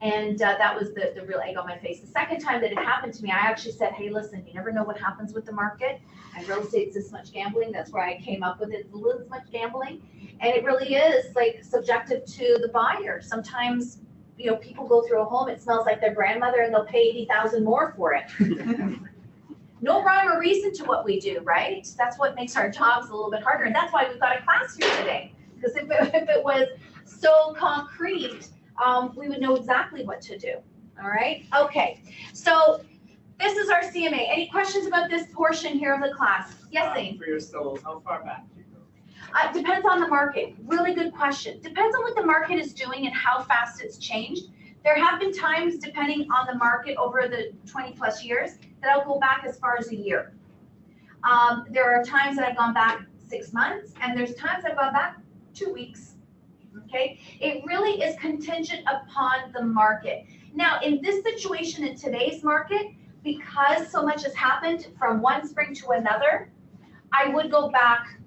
and that was the real egg on my face. The second time that it happened to me, I actually said, "Hey, listen, you never know what happens with the market. And real estate's this much gambling." That's where I came up with it. It's a little much gambling. And it really is like subjective to the buyer. Sometimes, you know, people go through a home, it smells like their grandmother and they'll pay $80,000 more for it. No rhyme or reason to what we do, right? That's what makes our jobs a little bit harder. And that's why we've got a class here today. Because if it was so concrete, we would know exactly what to do. All right? Okay. So this is our CMA. Any questions about this portion here of the class? Yes, Zane? For your soul, how far back do you go? Depends on the market. Really good question. Depends on what the market is doing and how fast it's changed. There have been times, depending on the market over the 20 plus years, that I'll go back as far as a year. There are times that I've gone back 6 months, and there's times I've gone back 2 weeks. Okay? It really is contingent upon the market. Now, in this situation, in today's market, because so much has happened from one spring to another, I would go back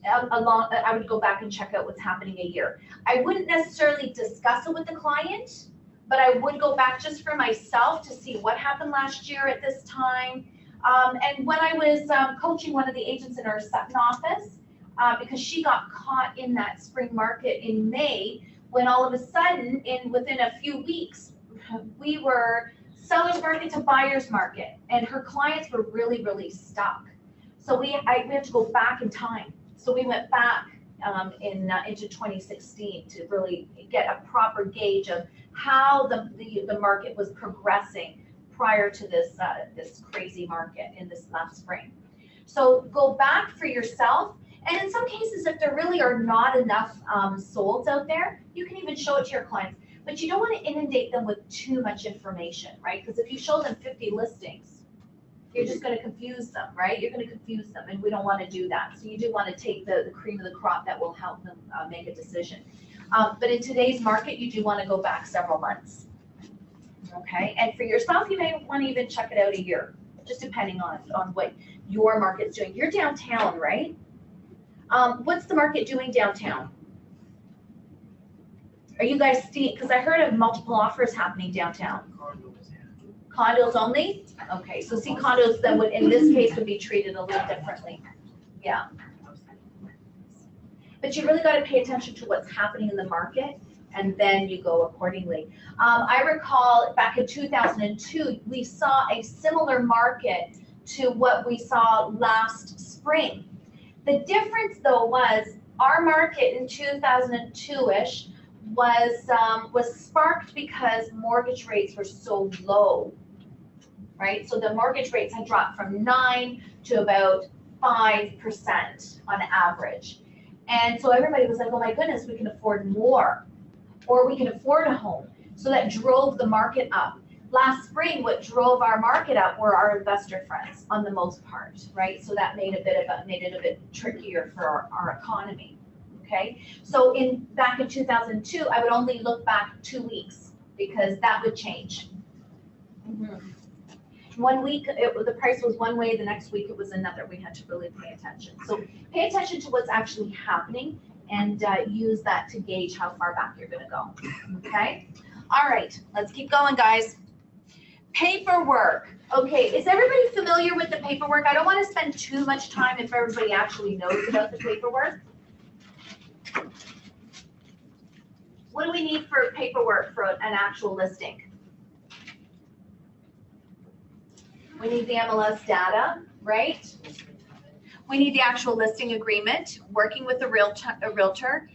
I would go back and check out what's happening a year. I wouldn't necessarily discuss it with the client, but I would go back just for myself to see what happened last year at this time. And when I was coaching one of the agents in our Sutton office, because she got caught in that spring market in May, when all of a sudden, within a few weeks, we were seller's market to buyer's market, and her clients were really, really stuck. So we had to go back in time. So we went back into 2016 to really get a proper gauge of how the market was progressing prior to this crazy market in this last spring. So go back for yourself. And in some cases, if there really are not enough solds out there, you can even show it to your clients. But you don't want to inundate them with too much information, right? Because if you show them 50 listings, you're just going to confuse them, right? You're going to confuse them, and we don't want to do that. So you do want to take the cream of the crop that will help them make a decision. But in today's market, you do want to go back several months, okay? And for yourself, you may want to even check it out a year, just depending on what your market's doing. You're downtown, right? What's the market doing downtown? Are you guys seeing, because I heard of multiple offers happening downtown. Condos only? Okay, so see, condos then would, in this case, would be treated a little differently. Yeah. But you really got to pay attention to what's happening in the market, and then you go accordingly. I recall back in 2002, we saw a similar market to what we saw last spring. The difference, though, was our market in 2002-ish was sparked because mortgage rates were so low, right? So the mortgage rates had dropped from 9 to about 5% on average. And so everybody was like, oh my goodness, we can afford more, or we can afford a home. So that drove the market up. Last spring, what drove our market up were our investor friends on the most part, right? So that made it a bit trickier for our economy. Okay, so back in 2002, I would only look back 2 weeks because that would change. 1 week, the price was one way, the next week it was another. We had to really pay attention. So pay attention to what's actually happening and use that to gauge how far back you're going to go. Okay, all right, let's keep going, guys. Paperwork. Okay, is everybody familiar with the paperwork? I don't want to spend too much time if everybody actually knows about the paperwork. What do we need for paperwork for an actual listing? We need the MLS data, right? We need the actual listing agreement, working with a realtor,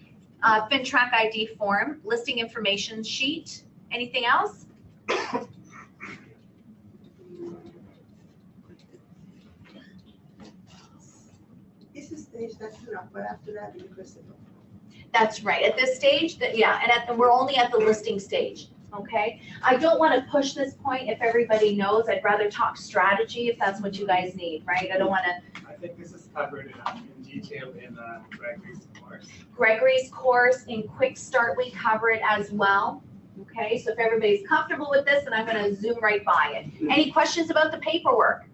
FinTrack ID form, listing information sheet. Anything else? This is stage, that's enough, but after that, you proceed. That's right, at this stage, yeah, and we're only at the listing stage, okay? I don't wanna push this point if everybody knows, I'd rather talk strategy if that's what you guys need, right? I don't wanna. I think this is covered in detail in Gregory's course. Gregory's course in Quick Start, we cover it as well, okay? So if everybody's comfortable with this, then I'm gonna zoom right by it. Any questions about the paperwork?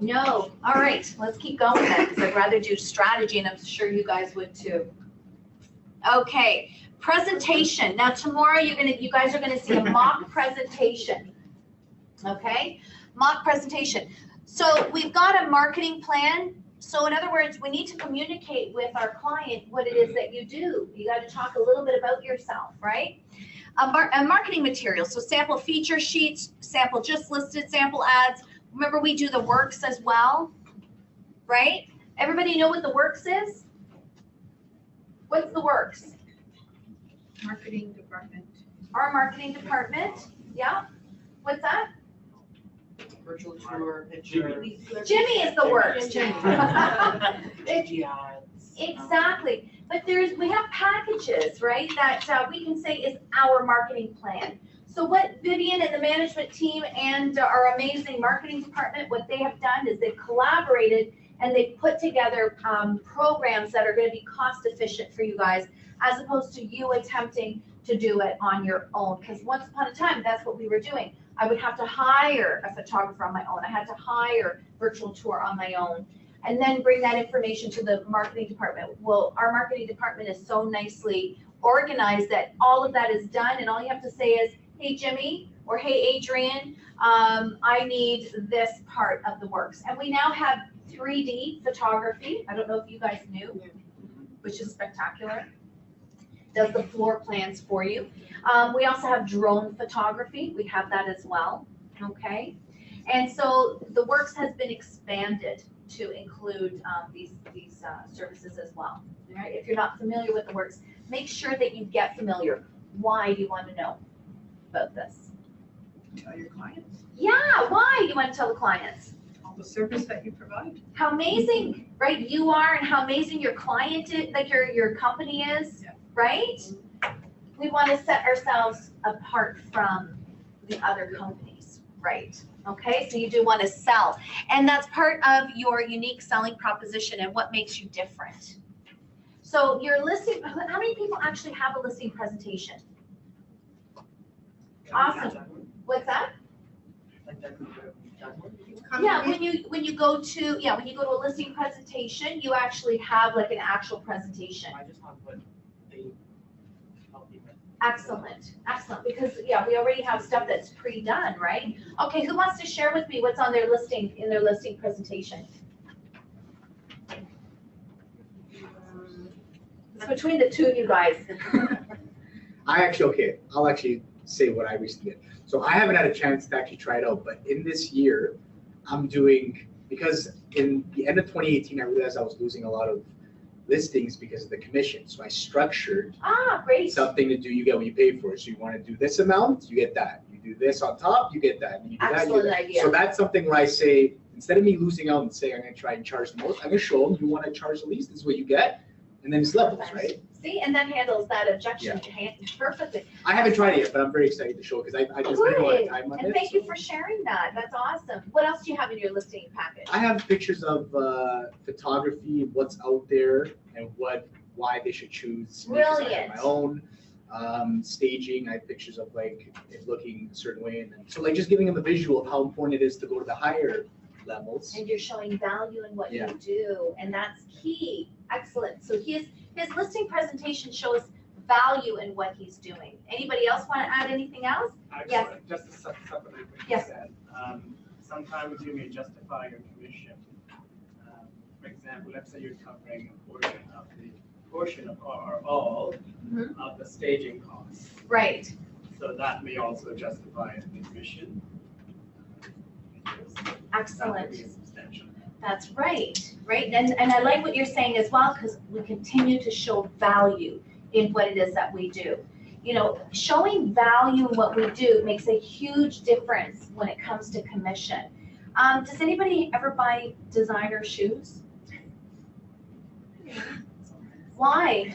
No, all right, let's keep going then, because I'd rather do strategy, and I'm sure you guys would too. Okay, presentation. Now tomorrow you guys are gonna see a mock presentation. Okay, mock presentation. So we've got a marketing plan. So in other words, we need to communicate with our client what it is that you do. You got to talk a little bit about yourself, right? A marketing material. So sample feature sheets, sample just listed, sample ads. Remember, we do the works as well, right? Everybody know what the works is? What's the works? Marketing department. Our marketing department, yeah. What's that? Virtual tour, picture. Jimmy is the works. GG ads. Exactly. But we have packages, right, that we can say is our marketing plan. So what Vivian and the management team and our amazing marketing department, what they have done is they've collaborated and they've put together programs that are going to be cost efficient for you guys, as opposed to you attempting to do it on your own. Because once upon a time, that's what we were doing. I would have to hire a photographer on my own. I had to hire virtual tour on my own, and then bring that information to the marketing department. Well, our marketing department is so nicely organized that all of that is done, and all you have to say is, hey, Jimmy, or hey, Adrian, I need this part of the works. And we now have 3D photography. I don't know if you guys knew, which is spectacular. Does the floor plans for you. We also have drone photography. We have that as well, okay? And so the works has been expanded to include these services as well, all right? If you're not familiar with the works, make sure that you get familiar. Why do you want to know about this? Tell your clients Yeah, why do you want to tell the clients? all the service that you provide. How amazing, right, you are, and how amazing your client is, like your company is, Yeah. right? We want to set ourselves apart from the other companies, right? Okay, so you do want to sell, and that's part of your unique selling proposition and what makes you different. So your listing, how many people actually have a listing presentation? Awesome. What's that? Yeah, when you go to a listing presentation, you actually have like an actual presentation. I just want to put the Excellent, excellent, because we already have stuff that's pre-done, right? Okay, who wants to share with me what's on their listing, in their listing presentation? It's between the two of you guys. I'll actually say what I recently did. So I haven't had a chance to actually try it out, but in this year, I'm doing, because in the end of 2018, I realized I was losing a lot of listings because of the commission. So I structured Great. something to do, you get what you pay for. So you want to do this amount, you get that. You do this on top, you get that. And you do that, you Excellent get that. idea. So that's something where I say, instead of me losing out and saying I'm going to try and charge the most, I'm going to show them you want to charge the least, this is what you get. And then it's levels, right? See, and that handles that objection perfectly. I haven't tried it yet, but I'm very excited to show it because I just spent a lot of time on it. And thank you for sharing that. That's awesome. What else do you have in your listing package? I have pictures of photography, what's out there, and why they should choose me, 'cause I have my own. Staging, I have pictures of like it looking a certain way, and then, so like just giving them a visual of how important it is to go to the higher levels. And you're showing value in what you do, and that's key. Excellent. So his listing presentation shows value in what he's doing. Anybody else want to add anything else? Actually, Yes. just to supplement what you Yes. said, sometimes you may justify your commission. For example, let's say you're covering a portion of or all of the staging costs. Right. So that may also justify the commission. Excellent. That would be substantial. That's right, right? And I like what you're saying as well, because we continue to show value in what it is that we do. You know, showing value in what we do makes a huge difference when it comes to commission. Does anybody ever buy designer shoes? Why?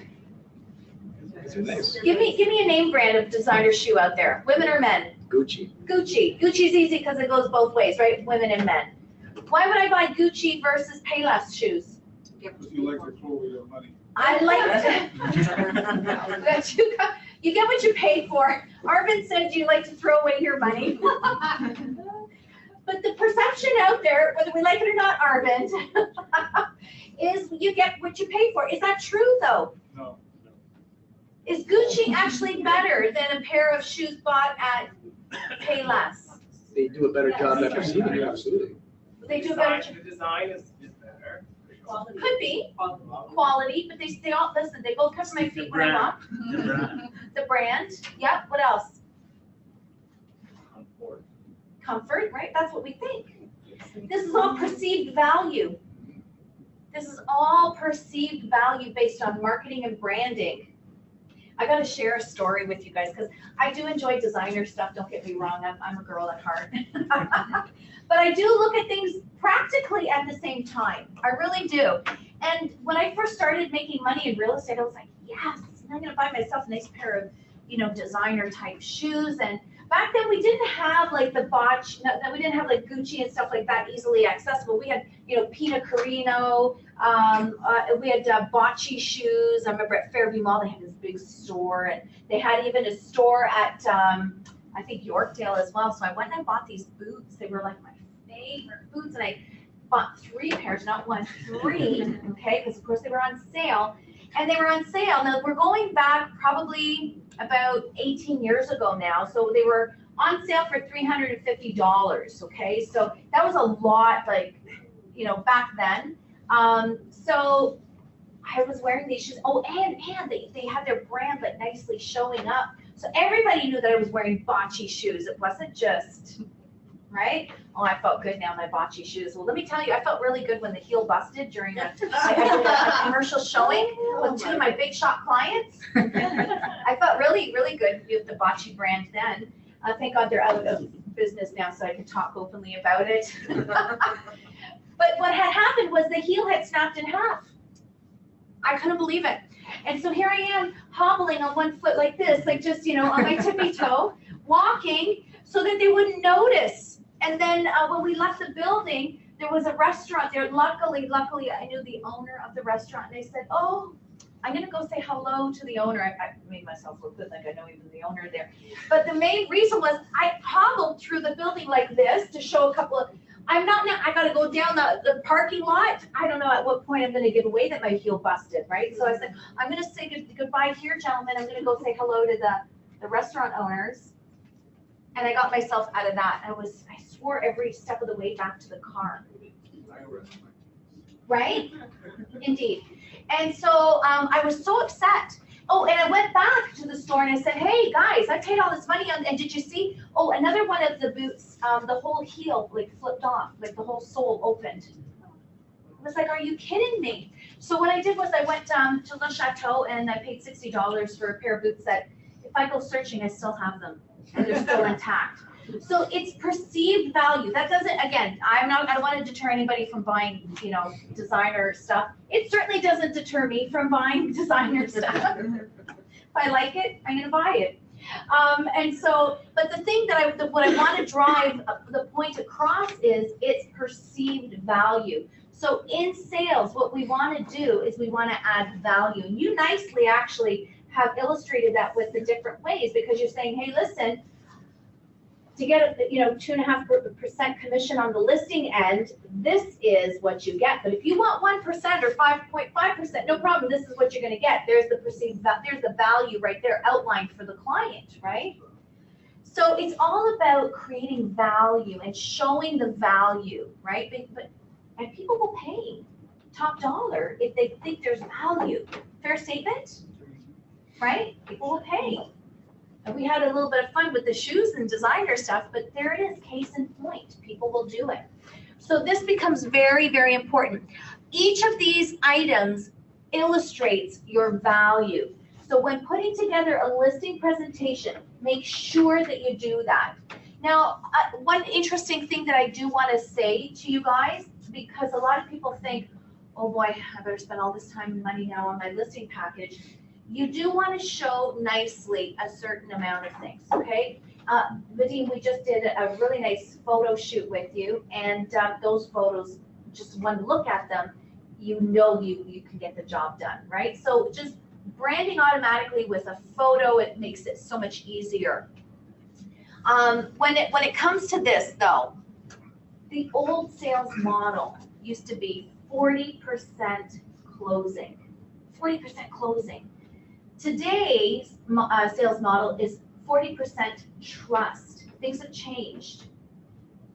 These are nice. Give me a name brand of designer shoe out there, women or men? Gucci. Gucci. Gucci's easy because it goes both ways, right? Women and men. Why would I buy Gucci versus Payless shoes? Because you like to throw away your money. I like to. You get what you pay for. Arvin said you like to throw away your money. But the perception out there, whether we like it or not, Arvin, is you get what you pay for. Is that true though? No. Is Gucci actually better than a pair of shoes bought at Payless? They do a better job at Yes. perceiving it, absolutely. They do a better job. The design is better. Could be quality, but they all, listen, they both cover my feet when I walk. The brand, yep, what else? Comfort, right? That's what we think. This is all perceived value. This is all perceived value based on marketing and branding. I gotta share a story with you guys because I do enjoy designer stuff, don't get me wrong, I'm a girl at heart. But I do look at things practically at the same time, I really do. And when I first started making money in real estate, I was like, yes, I'm gonna buy myself a nice pair of, designer type shoes. And back then we didn't have like the we didn't have like Gucci and stuff like that easily accessible. We had, Pina Carino, we had Bocce shoes. I remember at Fairview Mall, they had this big store, and they had even a store at, I think Yorkdale as well. So I went and I bought these boots. They were like my favorite boots, and I bought 3 pairs, not 1, 3, okay, because of course they were on sale. And they were on sale. Now we're going back probably about 18 years ago now. So they were on sale for $350, okay? So that was a lot, like, back then. So I was wearing these shoes. Oh, and they had their brand like nicely showing up. So everybody knew that I was wearing Bocce shoes. It wasn't just, right? Oh, I felt good now in my Bocce shoes. Well, let me tell you, I felt really good when the heel busted during I did a commercial showing with 2 of my big shot clients. I felt really, really good with the Bocce brand then. Thank God they're out of business now, so I can talk openly about it. But what had happened was the heel had snapped in half. I couldn't believe it. And so here I am hobbling on 1 foot like this, like just, on my tippy toe, walking so that they wouldn't notice. And then when we left the building, there was a restaurant there. Luckily, I knew the owner of the restaurant. And they said, oh, I'm going to go say hello to the owner. I made myself look good, like I know even the owner there. But the main reason was I hobbled through the building like this to show a couple of, I got to go down the parking lot. I don't know at what point I'm going to give away that my heel busted, right? So I said, I'm going to say goodbye here, gentlemen. I'm going to go say hello to the restaurant owners. And I got myself out of that. I swore every step of the way back to the car. Right? Indeed. And so I was so upset. Oh, and I went back to the store and I said, hey guys, I paid all this money on, and did you see? Oh, another one of the boots, the whole heel like flipped off, like the whole sole opened. I was like, are you kidding me? So what I did was I went to Le Chateau and I paid $60 for a pair of boots that if I go searching, I still have them and they're still intact. So it's perceived value. That doesn't, again, I don't want to deter anybody from buying, designer stuff. It certainly doesn't deter me from buying designer stuff. If I like it, I'm going to buy it. And so, but the thing that what I want to drive the point across is it's perceived value. So in sales, what we want to do is we want to add value. And you nicely actually have illustrated that with the different ways, because you're saying, hey, listen, to get 2.5% commission on the listing end, this is what you get. But if you want 1% or 5.5%, no problem. This is what you're going to get. There's the perceived, there's the value right there outlined for the client, right? So it's all about creating value and showing the value, right? And people will pay top dollar if they think there's value. Fair statement, right? People will pay. And we had a little bit of fun with the shoes and designer stuff, but there it is, case in point. People will do it. So this becomes very, very important. Each of these items illustrates your value. So when putting together a listing presentation, make sure that you do that. Now, one interesting thing that I do want to say to you guys, because a lot of people think, oh boy, I better spend all this time and money now on my listing package. You do want to show nicely a certain amount of things, okay? Vadim, we just did a really nice photo shoot with you, and those photos, just one look at them, you know you can get the job done, right? So just branding automatically with a photo, it makes it so much easier. When it comes to this though, the old sales model used to be 40% closing, 40% closing. Today's sales model is 40% trust. Things have changed,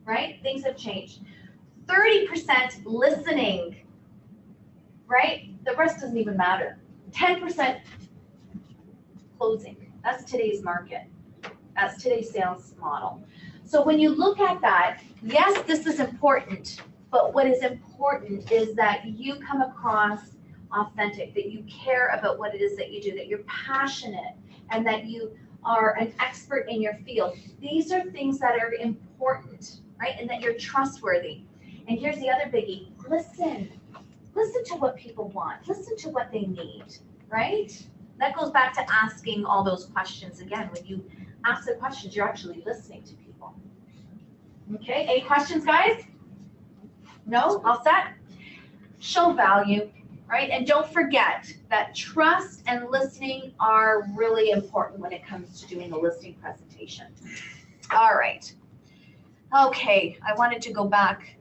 right? Things have changed. 30% listening, right? The rest doesn't even matter. 10% closing. That's today's market. That's today's sales model. So when you look at that, yes, this is important, but what is important is that you come across authentic, that you care about what it is that you do, that you're passionate, and that you are an expert in your field. These are things that are important, right? And that you're trustworthy. And here's the other biggie, listen. Listen to what people want. Listen to what they need, right? That goes back to asking all those questions again. When you ask the questions, you're actually listening to people. Okay, any questions, guys? No? All set? Show value, right? And don't forget that trust and listening are really important when it comes to doing a listing presentation. All right. Okay, I wanted to go back.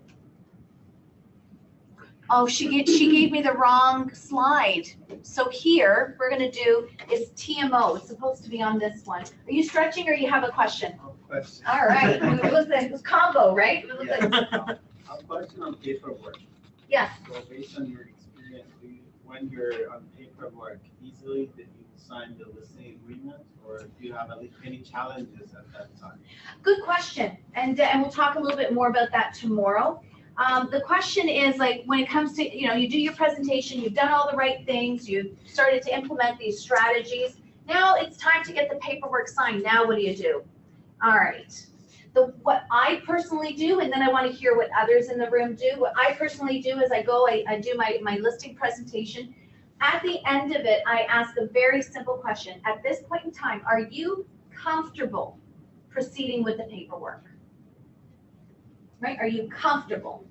Oh, she gave me the wrong slide. So here, we're gonna do is TMO. It's supposed to be on this one. Are you stretching or you have a question? Question. All right, it was combo, right? Yeah. A question on paperwork. Yes. So based on your experience, when you're on paperwork, easily did you sign the listing agreement, or do you have any challenges at that time? Good question, and we'll talk a little bit more about that tomorrow. The question is, like, when it comes to, you do your presentation, you've done all the right things, you've started to implement these strategies. Now it's time to get the paperwork signed. Now what do you do? All right. What I personally do, and then I want to hear what others in the room do. What I personally do is I do my listing presentation. At the end of it, I ask a very simple question. At this point in time, are you comfortable proceeding with the paperwork? Right? Are you comfortable?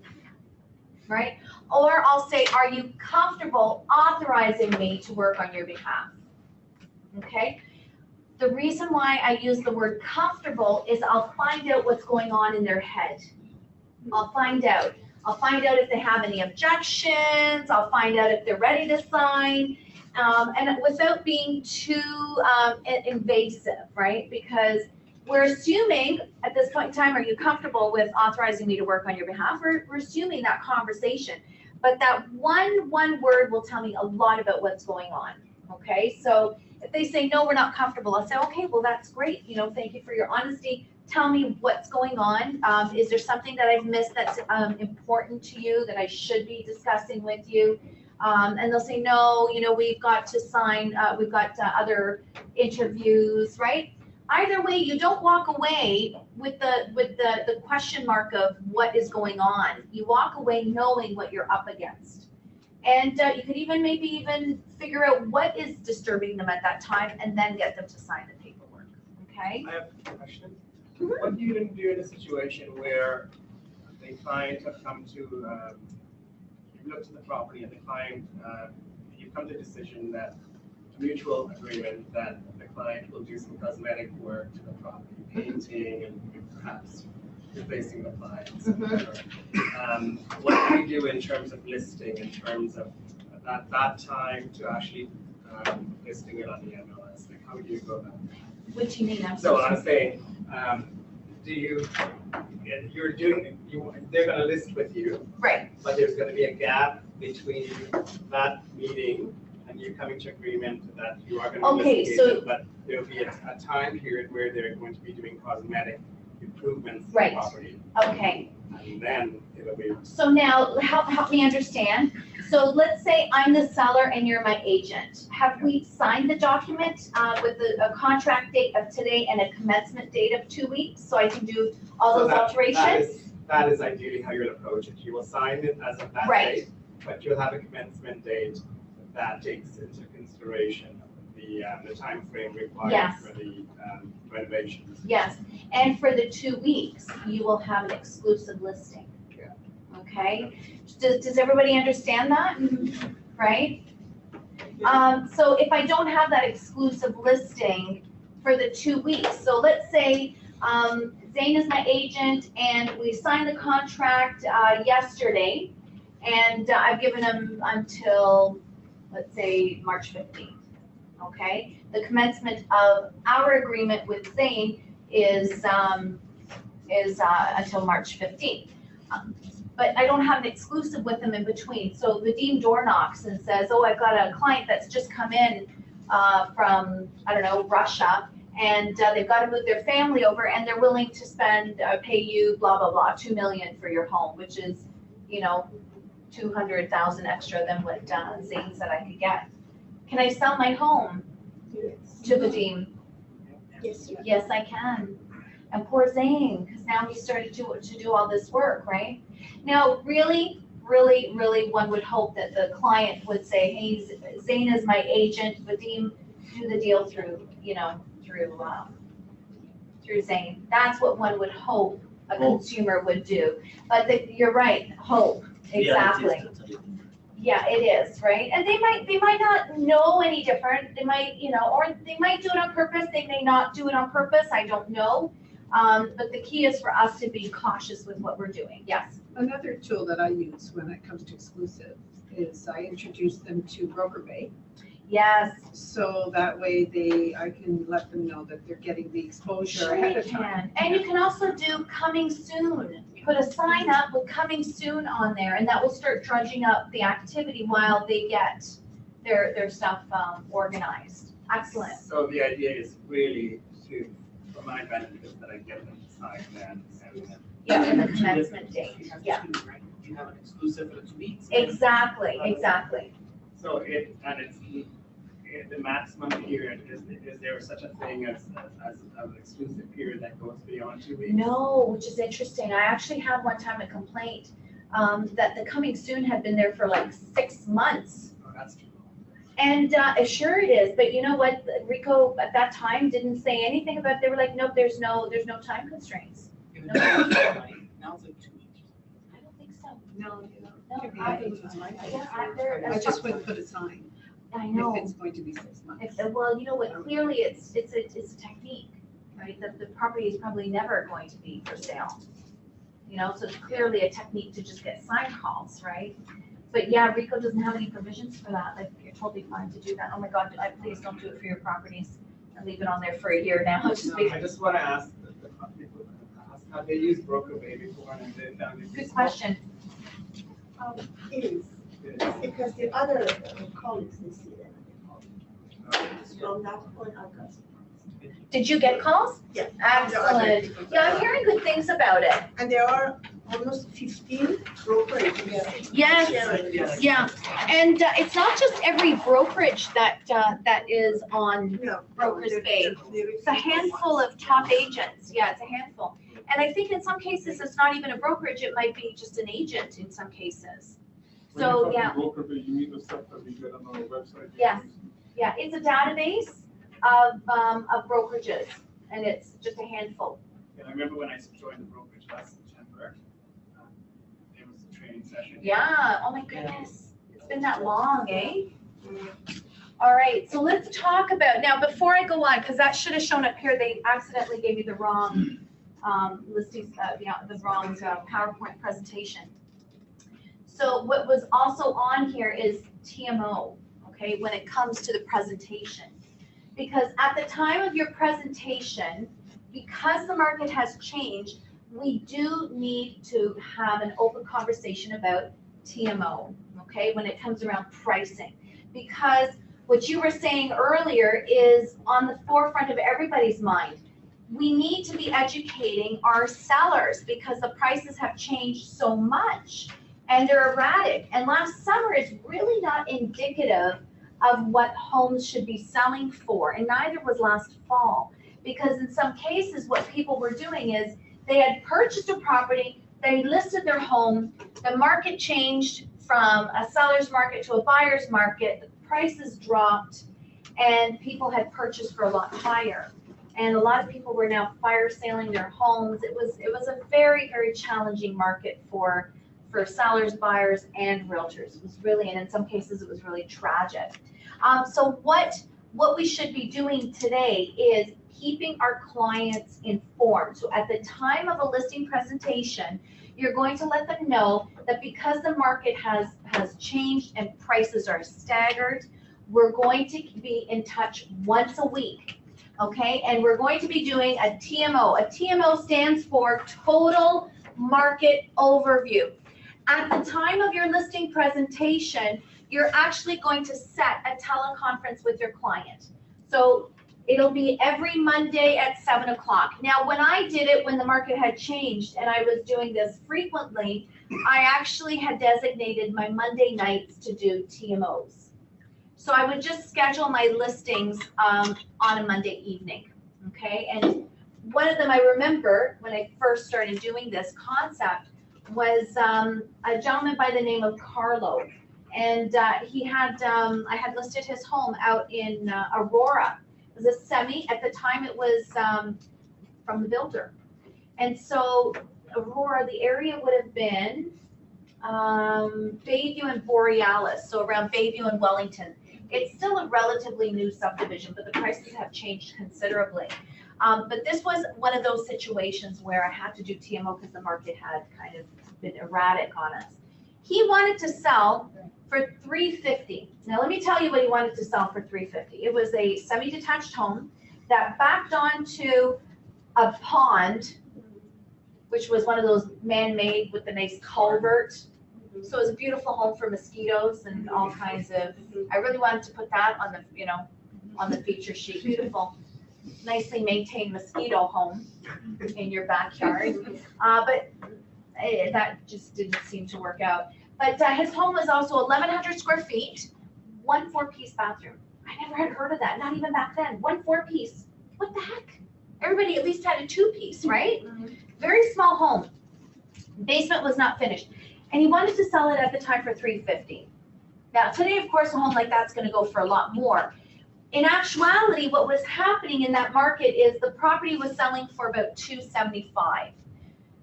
Right? Or I'll say, are you comfortable authorizing me to work on your behalf? Okay? The reason why I use the word comfortable is I'll find out what's going on in their head. I'll find out. I'll find out if they have any objections. I'll find out if they're ready to sign. And without being too invasive, right? Because we're assuming at this point in time, are you comfortable with authorizing me to work on your behalf? We're assuming that conversation. But that one word will tell me a lot about what's going on, okay? So if they say, no, we're not comfortable, I'll say, okay, well, that's great. Thank you for your honesty. Tell me what's going on. Is there something that I've missed that's important to you that I should be discussing with you? And they'll say, no, we've got to sign, we've got other interviews, right? Either way, you don't walk away with the question mark of what is going on. You walk away knowing what you're up against. And you could maybe even figure out what is disturbing them at that time and then get them to sign the paperwork, okay? I have a question. What do you do in a situation where the client have come to, you've looked at the property and the client, you've come to a decision that a mutual agreement that the client will do some cosmetic work to the property, painting and perhaps replacing the appliance, etc. What do you do in terms of listing, in terms of at that time to actually listing it on the MLS? Like, how do you go about it? What do you mean? So I'm saying, they're going to list with you, right? But there's going to be a gap between that meeting and you coming to agreement that you are going to list it, but there'll be a time period where they're going to be doing cosmetic improvements to the property. Okay. And then it'll be. So now, help me understand. So let's say I'm the seller and you're my agent. Have we signed the document with a contract date of today and a commencement date of 2 weeks so I can do all those alterations? That is ideally how you'll approach it. You will sign it as of that right. date. but you'll have a commencement date that takes into consideration the timeframe required Yes. for the renovations. Yes, and for the 2 weeks, you will have an exclusive listing. Yeah. Okay, does everybody understand that? Right? So if I don't have that exclusive listing for the 2 weeks, so let's say, Zane is my agent and we signed the contract, yesterday, and I've given him until, let's say, March 15th. Okay, the commencement of our agreement with Zane is until March 15th. But I don't have an exclusive with him in between. So Vadim door knocks and says, oh, I've got a client that's just come in from, I don't know, Russia, and they've got to move their family over, and they're willing to spend, pay you blah, blah, blah, $2 million for your home, which is, you know, 200,000 extra than what Zane said I could get. Can I sell my home to Vadim? Yes, you Yes, I can. And poor Zane, because now he started to do all this work, right? Now, really, one would hope that the client would say, hey, Zane is my agent, Vadim, do the deal through, you know, through Zane. That's what one would hope a consumer would do. But you're right, hope, exactly. Yeah, it is, right? And they might not know any different. They might, you know, or they might do it on purpose. They may not do it on purpose. I don't know. But the key is for us to be cautious with what we're doing. Yes. Another tool that I use when it comes to exclusives is I introduce them to Broker Bay. Yes. So that way I can let them know that they're getting the exposure Sure ahead you of time. can. And you can also do coming soon. Put a sign up with coming soon on there, and that will start drudging up the activity while they get their stuff organized. Excellent. So the idea is really to, for my benefit, is that I get them to sign then. Yeah, and the commencement date. Yeah. You have an exclusive for the 2 weeks. Exactly. So the maximum period, is there such a thing as an exclusive period that goes beyond 2 weeks? No, which is interesting. I actually had one time a complaint that the coming soon had been there for like 6 months. Oh, that's too long. And sure it is, but you know what? Rico at that time didn't say anything about it. They were like, nope, there's no time constraints. Now it's like 2 weeks. I don't think so. No, No, I just wouldn't put a sign I know. if it's going to be 6 months. Well, you know what? Clearly, it's a technique, right? The property is probably never going to be for sale. You know, so it's clearly a technique to just get sign calls, right? But yeah, Rico doesn't have any provisions for that. Like, you're totally fine to do that. Oh my God, please don't do it for your properties and leave it on there for a year now. I just want to ask the people, have they used Broker Bay before and they found it? Good question. It is, because the other colleagues, they see them and they call. From that point, I got. Did you get calls? Yeah. Excellent. Yeah, I'm hearing good things about it. And there are almost 15 brokerages. Yes, yeah. And it's not just every brokerage that is on Brokers Bay. It's a handful of top agents. Yeah, it's a handful. And I think in some cases, it's not even a brokerage. It might be just an agent in some cases. So, yeah. Broker Bay, you mean the stuff that we get on our website? Yes. Yeah, it's a database of brokerages, and it's just a handful. Yeah, I remember when I joined the brokerage last September, there was a training session. Yeah, oh my goodness. It's been that long, eh? All right, so let's talk about, now before I go on, because that should have shown up here, they accidentally gave me the wrong listings, the wrong PowerPoint presentation. So what was also on here is TMO, okay, when it comes to the presentation. Because at the time of your presentation, because the market has changed, we do need to have an open conversation about TMO, okay, when it comes around pricing. Because what you were saying earlier is on the forefront of everybody's mind. We need to be educating our sellers because the prices have changed so much and they're erratic. And last summer is really not indicative of what homes should be selling for, and neither was last fall. Because in some cases, what people were doing is they had purchased a property they listed their home, the market changed from a seller's market to a buyer's market, the prices dropped, and people had purchased for a lot higher. And a lot of people were now fire selling their homes. It was a very, very challenging market for sellers, buyers, and realtors. It was really, and in some cases, it was really tragic. So what we should be doing today is keeping our clients informed. So at the time of a listing presentation, you're going to let them know that because the market has changed and prices are staggered, we're going to be in touch once a week, okay? And we're going to be doing a TMO. A TMO stands for Total Market Overview. At the time of your listing presentation, you're actually going to set a teleconference with your client. So it'll be every Monday at 7 o'clock. Now, when I did it, when the market had changed and I was doing this frequently, I actually had designated my Monday nights to do TMOs. So I would just schedule my listings on a Monday evening, okay? And one of them I remember when I first started doing this concept was a gentleman by the name of Carlo. And he had, I had listed his home out in Aurora. It was a semi. At the time, it was from the builder. And so Aurora, the area would have been Bayview and Borealis, so around Bayview and Wellington. It's still a relatively new subdivision, but the prices have changed considerably. But this was one of those situations where I had to do TMO because the market had kind of been erratic on us. He wanted to sell for $350. Now let me tell you what he wanted to sell for $350. It was a semi-detached home that backed onto a pond, which was one of those man-made with the nice culvert. So it was a beautiful home for mosquitoes and all kinds of. I really wanted to put that on the, you know, on the feature sheet. Beautiful, nicely maintained mosquito home in your backyard. But that just didn't seem to work out. But his home was also 1,100 square feet, 1 4-piece bathroom. I never had heard of that, not even back then. 1 4-piece. What the heck? Everybody at least had a 2-piece, right? Very small home. Basement was not finished. And he wanted to sell it at the time for $350. Now today, of course, a home like that's going to go for a lot more. In actuality, what was happening in that market is the property was selling for about $275.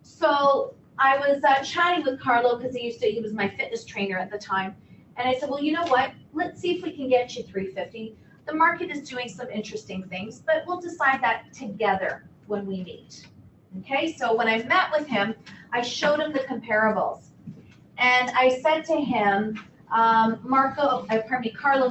So I was chatting with Carlo because he was my fitness trainer at the time. And I said, well, you know what? Let's see if we can get you $350. The market is doing some interesting things, but we'll decide that together when we meet. Okay, so when I met with him, I showed him the comparables. And I said to him, Carlo,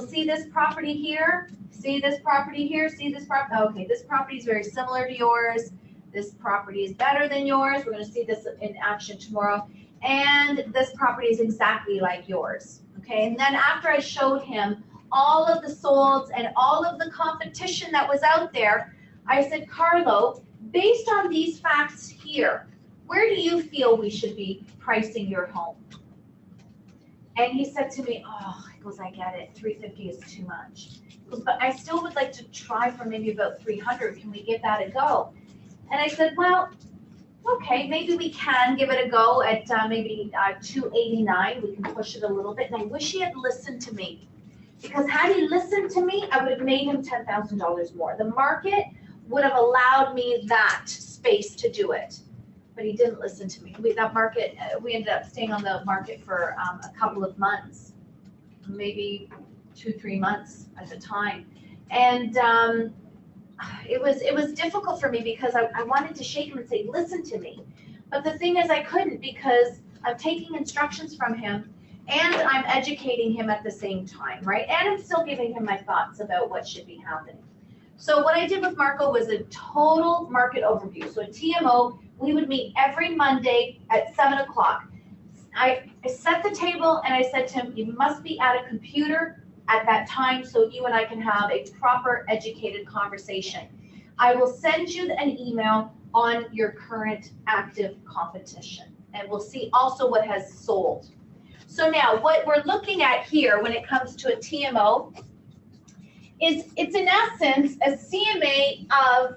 see this property here? See this property here? See this property? Okay, this property is very similar to yours. This property is better than yours. We're going to see this in action tomorrow. And this property is exactly like yours. Okay, and then after I showed him all of the solds and all of the competition that was out there, I said, Carlo, based on these facts here, where do you feel we should be pricing your home? And he said to me, oh, he goes, I get it. $350 is too much. He goes, but I still would like to try for maybe about $300. Can we give that a go? And I said, well, okay, maybe we can give it a go at maybe $289. We can push it a little bit. And I wish he had listened to me. Because had he listened to me, I would have made him $10,000 more. The market would have allowed me that space to do it. But he didn't listen to me. We ended up staying on the market for a couple of months, maybe 2-3 months at a time. And it was difficult for me because I wanted to shake him and say, listen to me. But the thing is I couldn't because I'm taking instructions from him and I'm educating him at the same time, right? And I'm still giving him my thoughts about what should be happening. So what I did with Marco was a total market overview. So a TMO, we would meet every Monday at 7 o'clock. I set the table and I said to him, you must be at a computer at that time so you and I can have a proper educated conversation. I will send you an email on your current active competition and we'll see also what has sold. So now what we're looking at here when it comes to a TMO is it's in essence a CMA of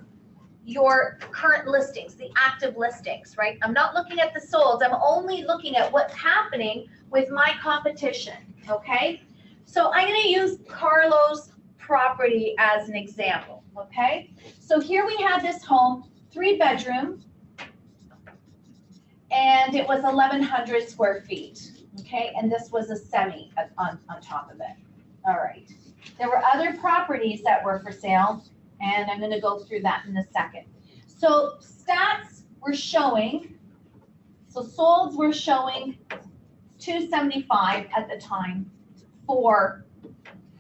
your current listings, the active listings, right? I'm not looking at the solds, I'm only looking at what's happening with my competition, okay? So I'm gonna use Carlo's property as an example, okay? So here we have this home, 3-bedroom, and it was 1,100 square feet, okay? And this was a semi on top of it. All right. There were other properties that were for sale, and I'm gonna go through that in a second. So stats were showing, so solds were showing 275 at the time for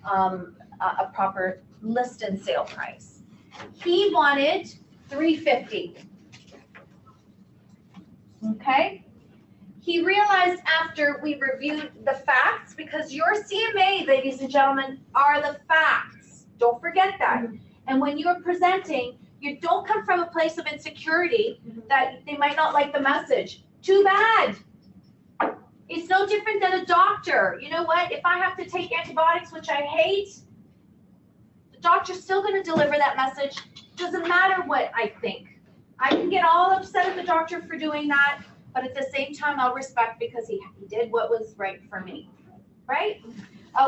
a proper list and sale price. He wanted 350. Okay? He realized after we reviewed the facts, because your CMA, ladies and gentlemen, are the facts. Don't forget that. And when you're presenting, you don't come from a place of insecurity that they might not like the message. Too bad. It's no different than a doctor. You know what? If I have to take antibiotics, which I hate, the doctor's still going to deliver that message. Doesn't matter what I think. I can get all upset at the doctor for doing that, but at the same time, I'll respect because he did what was right for me, right?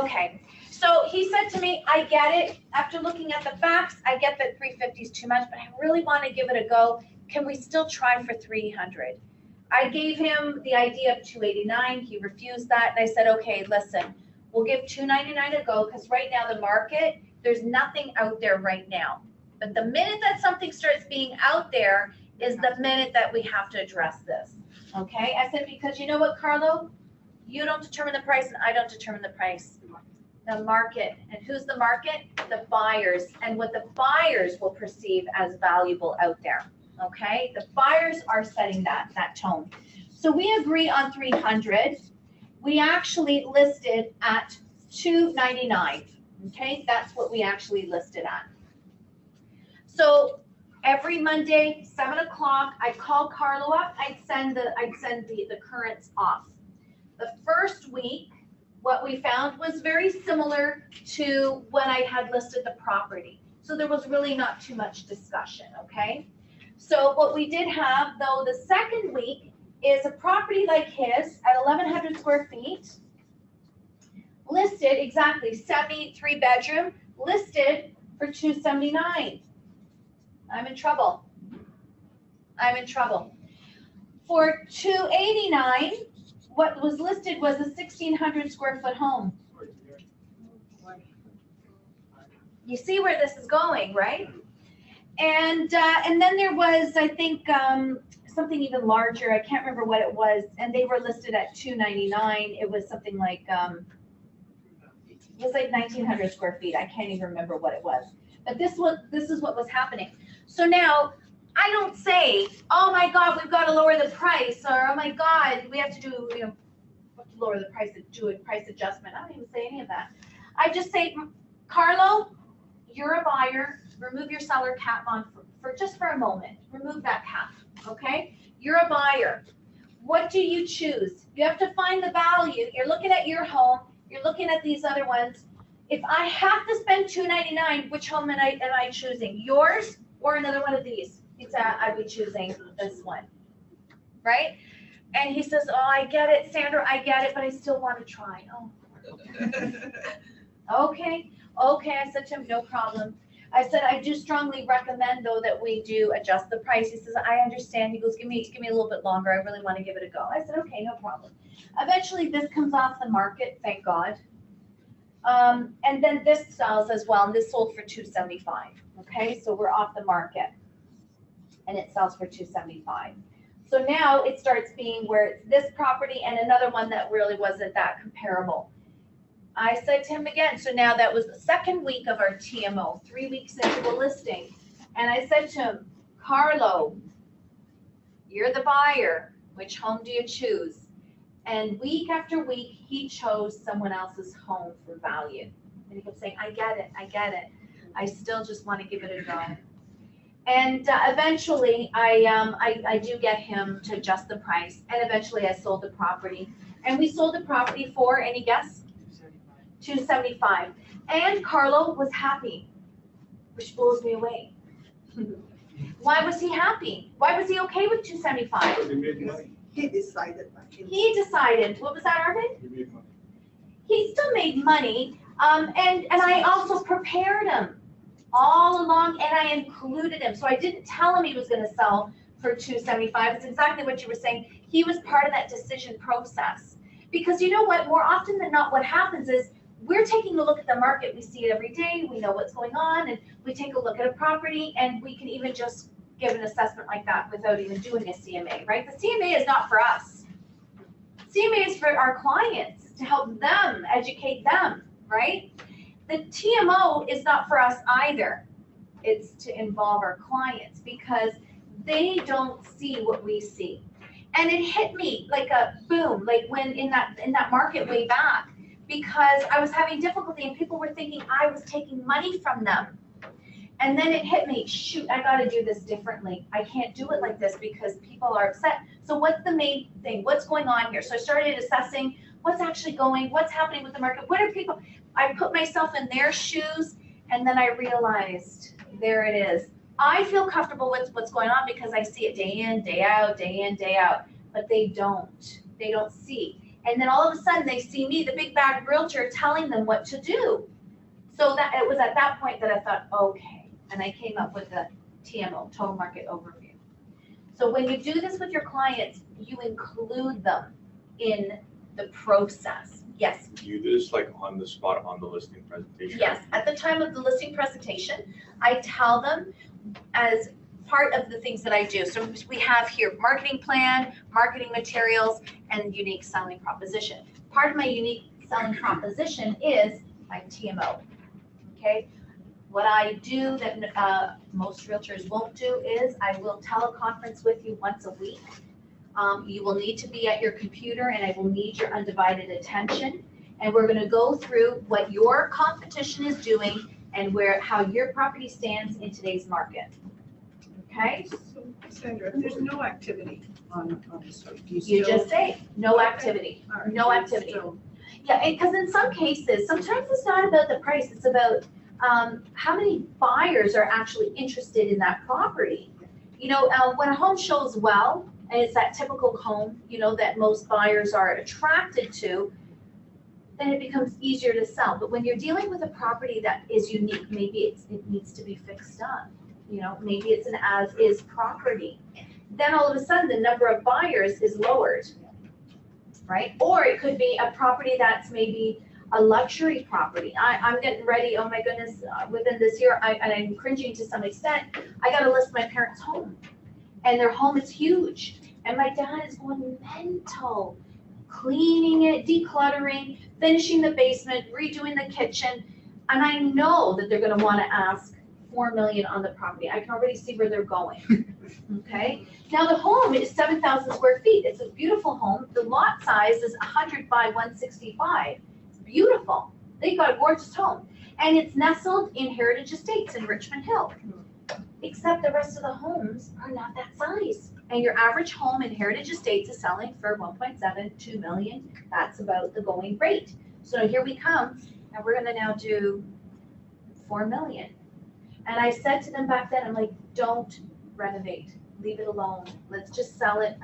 Okay, so he said to me, I get it. After looking at the facts, I get that 350 is too much, but I really want to give it a go. Can we still try for 300? I gave him the idea of 289. He refused that, and I said, okay, listen, we'll give 299 a go because right now the market, there's nothing out there right now. But the minute that something starts being out there is the minute that we have to address this. Okay, I said, because you know what, Carlo? You don't determine the price and I don't determine the price. The market. And who's the market? The buyers. And what the buyers will perceive as valuable out there. Okay, the buyers are setting that tone. So we agree on 300. We actually listed at 299. Okay, that's what we actually listed at. So every Monday, 7 o'clock, I'd call Carlo up, I'd send the currents off. The first week, what we found was very similar to when I had listed the property. So there was really not too much discussion, okay? So what we did have, though, the second week is a property like his at 1,100 square feet, listed exactly, 3-bedroom, listed for 279. I'm in trouble. I'm in trouble. For 289, what was listed was a 1,600 square foot home. You see where this is going, right? And then there was, I think, something even larger. I can't remember what it was, and they were listed at 299. It was something like it was like 1,900 square feet. I can't even remember what it was. But this is what was happening. So now I don't say, oh my God, we've got to lower the price, or oh my God, we have to do, lower the price, do a price adjustment. I don't even say any of that. I just say, Carlo, you're a buyer. Remove your seller cap on for just for a moment. Remove that cap, okay? You're a buyer. What do you choose? You have to find the value. You're looking at your home. You're looking at these other ones. If I have to spend $299, which home am I choosing? Yours or another one of these? I'd be choosing this one, right? And he says, oh, I get it, Sandra, I get it, but I still want to try. Oh. Okay, I said to him, no problem. I said, I do strongly recommend, though, that we do adjust the price. He says, I understand. He goes, give me a little bit longer. I really want to give it a go. I said, okay, no problem. Eventually, this comes off the market, thank God. And then this sells as well, and this sold for $275. Okay, so we're off the market, and it sells for $275. So now it starts being where it's this property and another one that really wasn't that comparable. I said to him again, so now that was the second week of our TMO, 3 weeks into the listing. And I said to him, Carlo, you're the buyer. Which home do you choose? And week after week, he chose someone else's home for value. And he kept saying, I get it. I still just want to give it a go. And eventually, I do get him to adjust the price. And eventually, I sold the property. And we sold the property for, any guess? $275. And Carlo was happy, which blows me away. Why was he happy? Why was he okay with 275? Because he made money. He decided back in. He decided, what was that, Arvin? He made money. He still made money, and I also prepared him all along, and I included him. So I didn't tell him he was gonna sell for 275. It's exactly what you were saying. He was part of that decision process. Because you know what, more often than not, what happens is we're taking a look at the market. We see it every day. We know what's going on, and we take a look at a property, and we can even just give an assessment like that without even doing a CMA, right? The CMA is not for us. CMA is for our clients, to help them, educate them, right? The TMO is not for us either. It's to involve our clients because they don't see what we see. And it hit me like a boom, like when in that market way back, because I was having difficulty and people were thinking I was taking money from them. And then it hit me, shoot, I gotta do this differently. I can't do it like this because people are upset. So what's the main thing? What's going on here? So I started assessing what's happening with the market. What are people, I put myself in their shoes, and then I realized, there it is. I feel comfortable with what's going on because I see it day in, day out, day in, day out, but they don't see. And then all of a sudden they see me, the big bad realtor, telling them what to do. So that it was at that point that I thought, okay. And I came up with the TMO, Total Market Overview. So when you do this with your clients, you include them in the process. Yes? You do this like on the spot on the listing presentation? Yes, at the time of the listing presentation, I tell them as part of the things that I do. So we have here marketing plan, marketing materials, and unique selling proposition. Part of my unique selling proposition is my TMO, okay? What I do that most realtors won't do is I will teleconference with you once a week. You will need to be at your computer and I will need your undivided attention. And we're gonna go through what your competition is doing and how your property stands in today's market. Okay? So, Sandra, if there's no activity on this week, You just say, no activity, no activity. Yeah, because in some cases, sometimes it's not about the price, it's about how many buyers are actually interested in that property. You know, when a home shows well, and it's that typical home, you know, that most buyers are attracted to, then it becomes easier to sell. But when you're dealing with a property that is unique, maybe it needs to be fixed up. You know, maybe it's an as-is property. Then all of a sudden, the number of buyers is lowered, right? Or it could be a property that's maybe a luxury property. I'm getting ready, oh my goodness, within this year, and I'm cringing to some extent, I gotta list my parents' home. And their home is huge. And my dad is going mental, cleaning it, decluttering, finishing the basement, redoing the kitchen. And I know that they're gonna wanna ask $4 million on the property. I can already see where they're going, okay? Now the home is 7,000 square feet. It's a beautiful home. The lot size is 100 by 165. It's beautiful. They got a gorgeous home. And it's nestled in Heritage Estates in Richmond Hill. Except the rest of the homes are not that size. And your average home in Heritage Estates is selling for 1.7, 2 million. That's about the going rate. So here we come, and we're gonna now do 4 million. And I said to them back then, I'm like, don't renovate, leave it alone. Let's just sell it.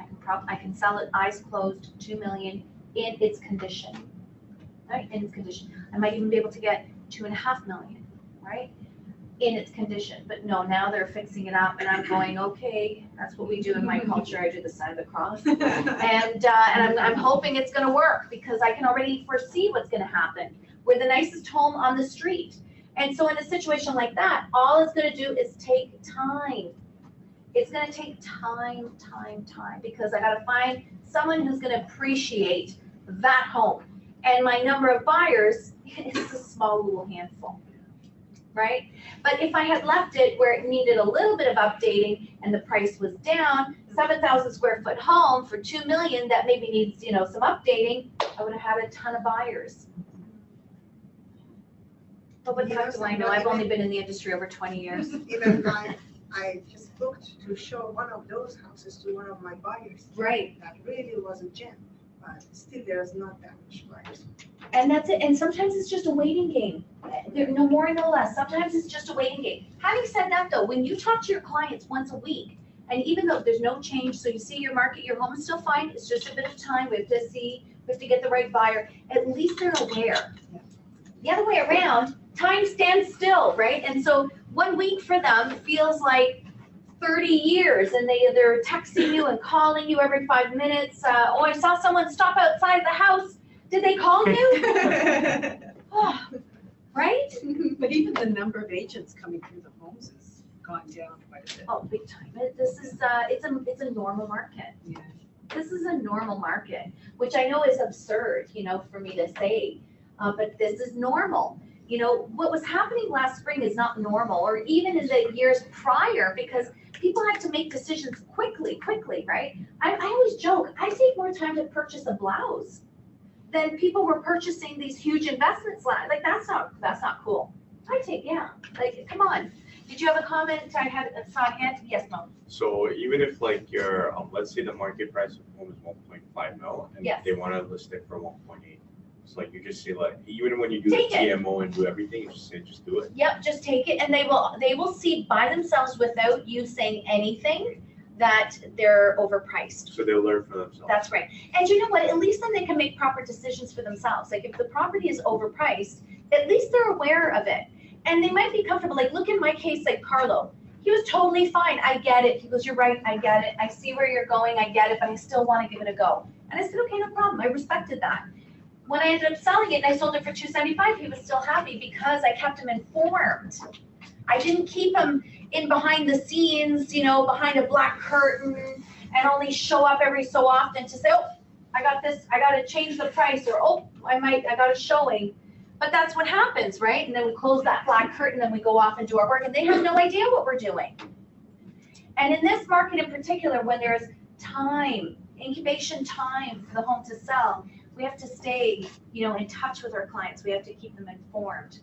I can sell it eyes closed, 2 million in its condition, right? In its condition. I might even be able to get 2.5 million, right? In its condition. But no, now they're fixing it up and I'm going, okay, that's what we do in my culture. I do the sign of the cross. And I'm hoping it's gonna work because I can already foresee what's gonna happen. We're the nicest home on the street. And so in a situation like that, all it's gonna do is take time. It's gonna take time, because I gotta find someone who's gonna appreciate that home. And my number of buyers is a small little handful, right? But if I had left it where it needed a little bit of updating and the price was down, 7,000 square foot home for 2 million that maybe needs, you know, some updating, I would have had a ton of buyers. But what the heck do I know? I've only been in the industry over 20 years. Even I just booked to show one of those houses to one of my buyers. Right. That really was a gem. but still there's not that much buyers. And that's it, and sometimes it's just a waiting game. No more, no less, sometimes it's just a waiting game. Having said that though, when you talk to your clients once a week, and even though there's no change, so you see your market, your home is still fine, it's just a bit of time, we have to get the right buyer, at least they're aware. The other way around, time stands still, right? And so 1 week for them feels like 30 years, and they're texting you and calling you every 5 minutes. Oh, I saw someone stop outside the house. Did they call you? Oh, right? But even the number of agents coming through the homes has gone down quite a bit. Oh, big time. This is it's a normal market. Yeah. This is a normal market, which I know is absurd, for me to say, but this is normal. What was happening last spring is not normal, or even in the years prior, because people had to make decisions quickly, right? I always joke, I take more time to purchase a blouse than people were purchasing these huge investments. Like, that's not cool. Come on. Did you have a comment? I saw a hand. Yes, no. So even if like your, let's say the market price of home is 1.5 mil, and Yes. they want to list it for 1.8. So like you just say like, even when you do Take the it. TMO and do everything, you just say, just do it. Yep, just take it, and they will see by themselves without you saying anything that they're overpriced. So they'll learn for themselves. That's right. And you know what? At least then they can make proper decisions for themselves. Like if the property is overpriced, at least they're aware of it. And they might be comfortable. Like look in my case, like Carlo. He was totally fine. I get it. He goes, you're right. I get it. I see where you're going. I get it, but I still want to give it a go. And I said, okay, no problem. I respected that. When I ended up selling it and I sold it for $275, he was still happy because I kept him informed. I didn't keep him in behind the scenes, behind a black curtain and only show up every so often to say, oh, I got this, I got to change the price, or oh, I got a showing. But that's what happens, right? And then we close that black curtain and we go off and do our work, and they have no idea what we're doing. And in this market in particular, when there's time, incubation time for the home to sell, we have to stay, in touch with our clients. We have to keep them informed.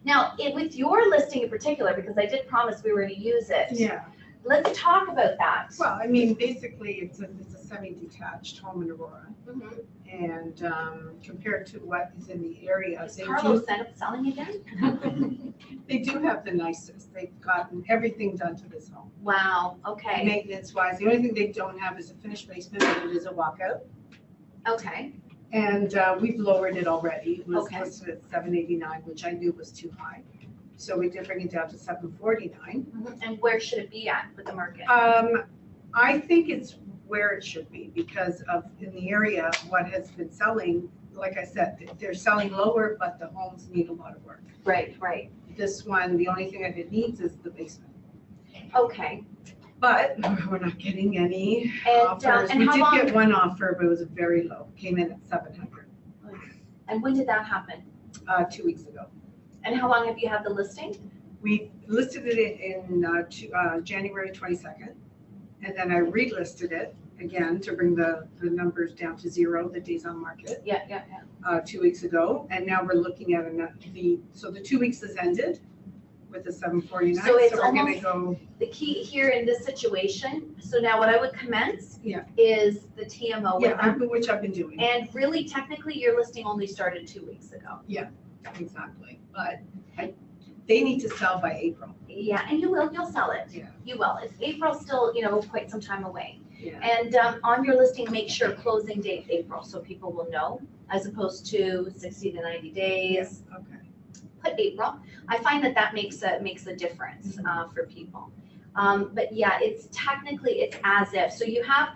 Now, with your listing in particular, because I did promise we were going to use it. Yeah. Let's talk about that. Well, I mean, basically, it's a semi-detached home in Aurora, Mhm. and compared to what is in the area, Is Carlos selling again? they do have the nicest. They've gotten everything done to this home. Wow, okay, Maintenance-wise, the only thing they don't have is a finished basement, but it is a walkout. okay. And we've lowered it already. It was Okay. listed at $789, which I knew was too high. So we did bring it down to $749. Mhm. And where should it be at with the market? I think it's where it should be because of in the area, what has been selling, like I said, they're selling lower, but the homes need a lot of work. Right. This one, the only thing that it needs is the basement. Okay. But we're not getting any And, offers. and We how did long- get one offer, but it was very low. Came in at 700 And when did that happen? 2 weeks ago. And how long have you had the listing? We listed it in January 22nd, and then I relisted it again to bring the numbers down to 0, the days on market, Yeah. 2 weeks ago. And now we're looking at so the 2 weeks has ended with the 749. So it's we're gonna almost- go. The key here in this situation, so now what I would commence Yeah. is the TMO with them. Which I've been doing. And really, technically, your listing only started 2 weeks ago. Exactly. But they need to sell by April. Yeah, and you'll sell it. Yeah. You will. It's April still, quite some time away. Yeah. And on your listing, make sure closing date April, so people will know, as opposed to 60 to 90 days. Okay. Put April. I find that makes a difference for people. But yeah, it's as if. So you have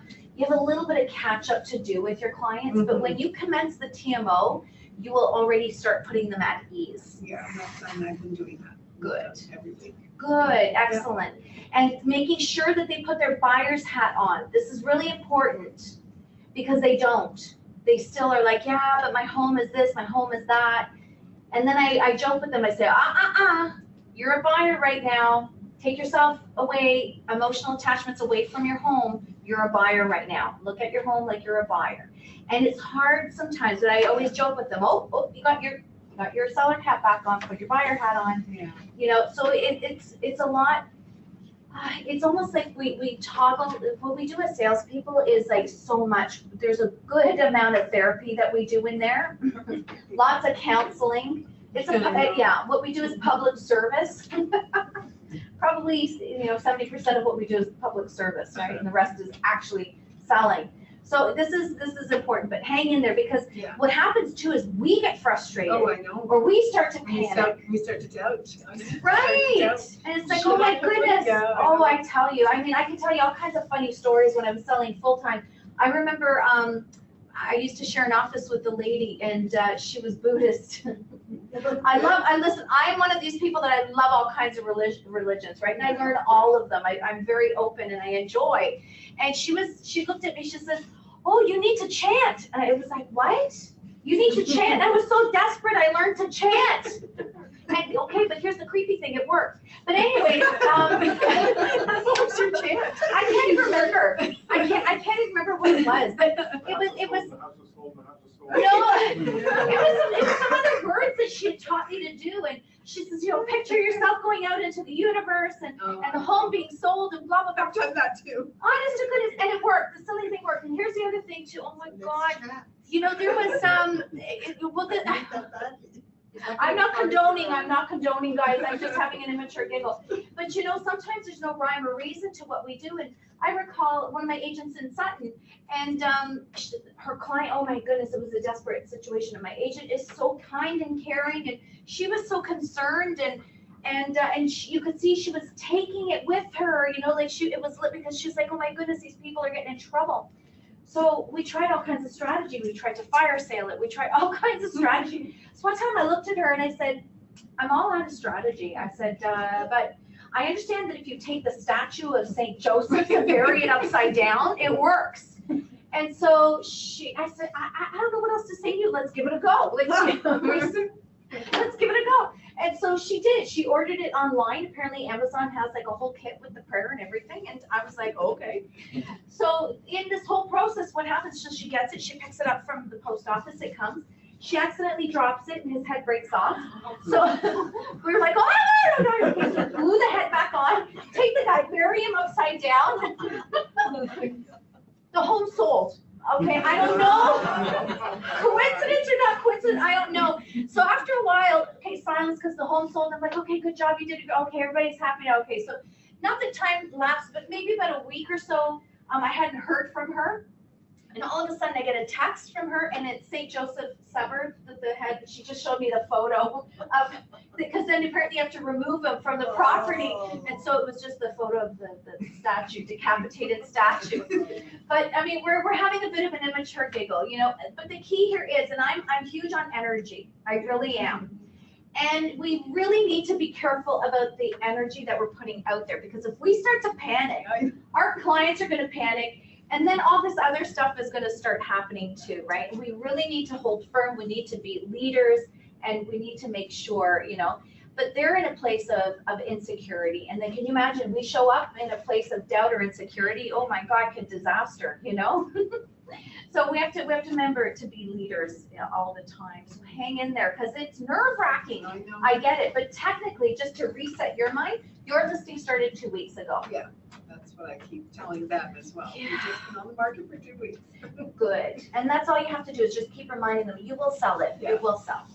a little bit of catch up to do with your clients, but when you commence the TMO, you will already start putting them at ease. Yeah, I've been doing that. Good. Every week. Good, excellent. And making sure that they put their buyer's hat on. This is really important because they don't. They still are like, yeah, but my home is this, my home is that. And then I joke with them, I say, you're a buyer right now. Take yourself away, emotional attachments away from your home. You're a buyer right now. Look at your home like you're a buyer. And it's hard sometimes, but I always joke with them, you got your seller hat back on, put your buyer hat on. Yeah. So it's a lot, it's almost like we toggle, what we do as salespeople is like so much, there's a good amount of therapy that we do in there, lots of counseling. It's yeah, what we do is public service. Probably, 70% of what we do is public service, right? And the rest is actually selling. So this is important, but hang in there, because what happens too is we get frustrated. Oh, I know. Or we start to panic. We start to doubt. Right, and it's like, oh my goodness, oh, I tell you, I mean, I can tell you all kinds of funny stories when I was selling full-time. I remember, I used to share an office with a lady, and she was Buddhist. Listen, I'm one of these people that I love all kinds of religions, right? And I learn all of them. I'm very open and I enjoy. And she looked at me, she says, oh, you need to chant. And I was like, what? You need to chant? And I was so desperate, I learned to chant. And, okay, but here's the creepy thing, it worked. But anyway, what was your chant? I can't even remember. I can't even remember what it was, but it was no, it was some other words that she had taught me to do, and she says, picture yourself going out into the universe and the home being sold and blah blah blah. I've done that too. Honest to goodness, and it worked. The silly thing worked. And here's the other thing too. Oh my God, there was I'm not condoning, guys. I'm just having an immature giggle. But sometimes there's no rhyme or reason to what we do. And I recall one of my agents in Sutton, and her client, oh my goodness, it was a desperate situation. And my agent is so kind and caring, and she was so concerned, and you could see she was taking it with her, it was lit, because she was like, oh my goodness, these people are getting in trouble. So we tried all kinds of strategy. We tried to fire sale it. We tried all kinds of strategy. So one time I looked at her and I said, I'm all out of strategy. I said, but I understand that if you take the statue of St. Joseph and bury it upside down, it works. And so I said, I don't know what else to say to you. Let's give it a go. Let's give it a go. And so she did. She ordered it online. Apparently Amazon has like a whole kit with the prayer and everything. And I was like, okay. So in this whole process, what happens? So she gets it. She picks it up from the post office. It comes. She accidentally drops it and his head breaks off. So we were like, oh, no. So glue the head back on. Take the guy, bury him upside down. The home sold. Okay, I don't know. Coincidence or not coincidence, I don't know. So after a while, okay, silence, because the home sold. I'm like, okay, good job, you did it. Okay, everybody's happy now. Okay, so not that time lapsed, but maybe about a week or so, I hadn't heard from her. And all of a sudden I get a text from her, and it's St. Joseph severed the head. She just showed me the photo of, because then apparently you have to remove them from the property. And so it was just the photo of the statue, decapitated statue. But I mean, we're having a bit of an immature giggle, but the key here is, and I'm huge on energy. I really am. And we really need to be careful about the energy that we're putting out there, because if we start to panic, our clients are going to panic. And then all this other stuff is going to start happening too, right? We really need to hold firm. We need to be leaders, and we need to make sure, but they're in a place of insecurity. And then can you imagine, we show up in a place of doubt or insecurity? Oh my God, can disaster, So we have to remember to be leaders all the time. So hang in there, because it's nerve-wracking. I get it. But technically, just to reset your mind, your listing started 2 weeks ago. Yeah. That's what I keep telling them as well. Yeah. We've just been on the market for 2 weeks. Good. And that's all you have to do is just keep reminding them, you will sell it. Yeah. It will sell.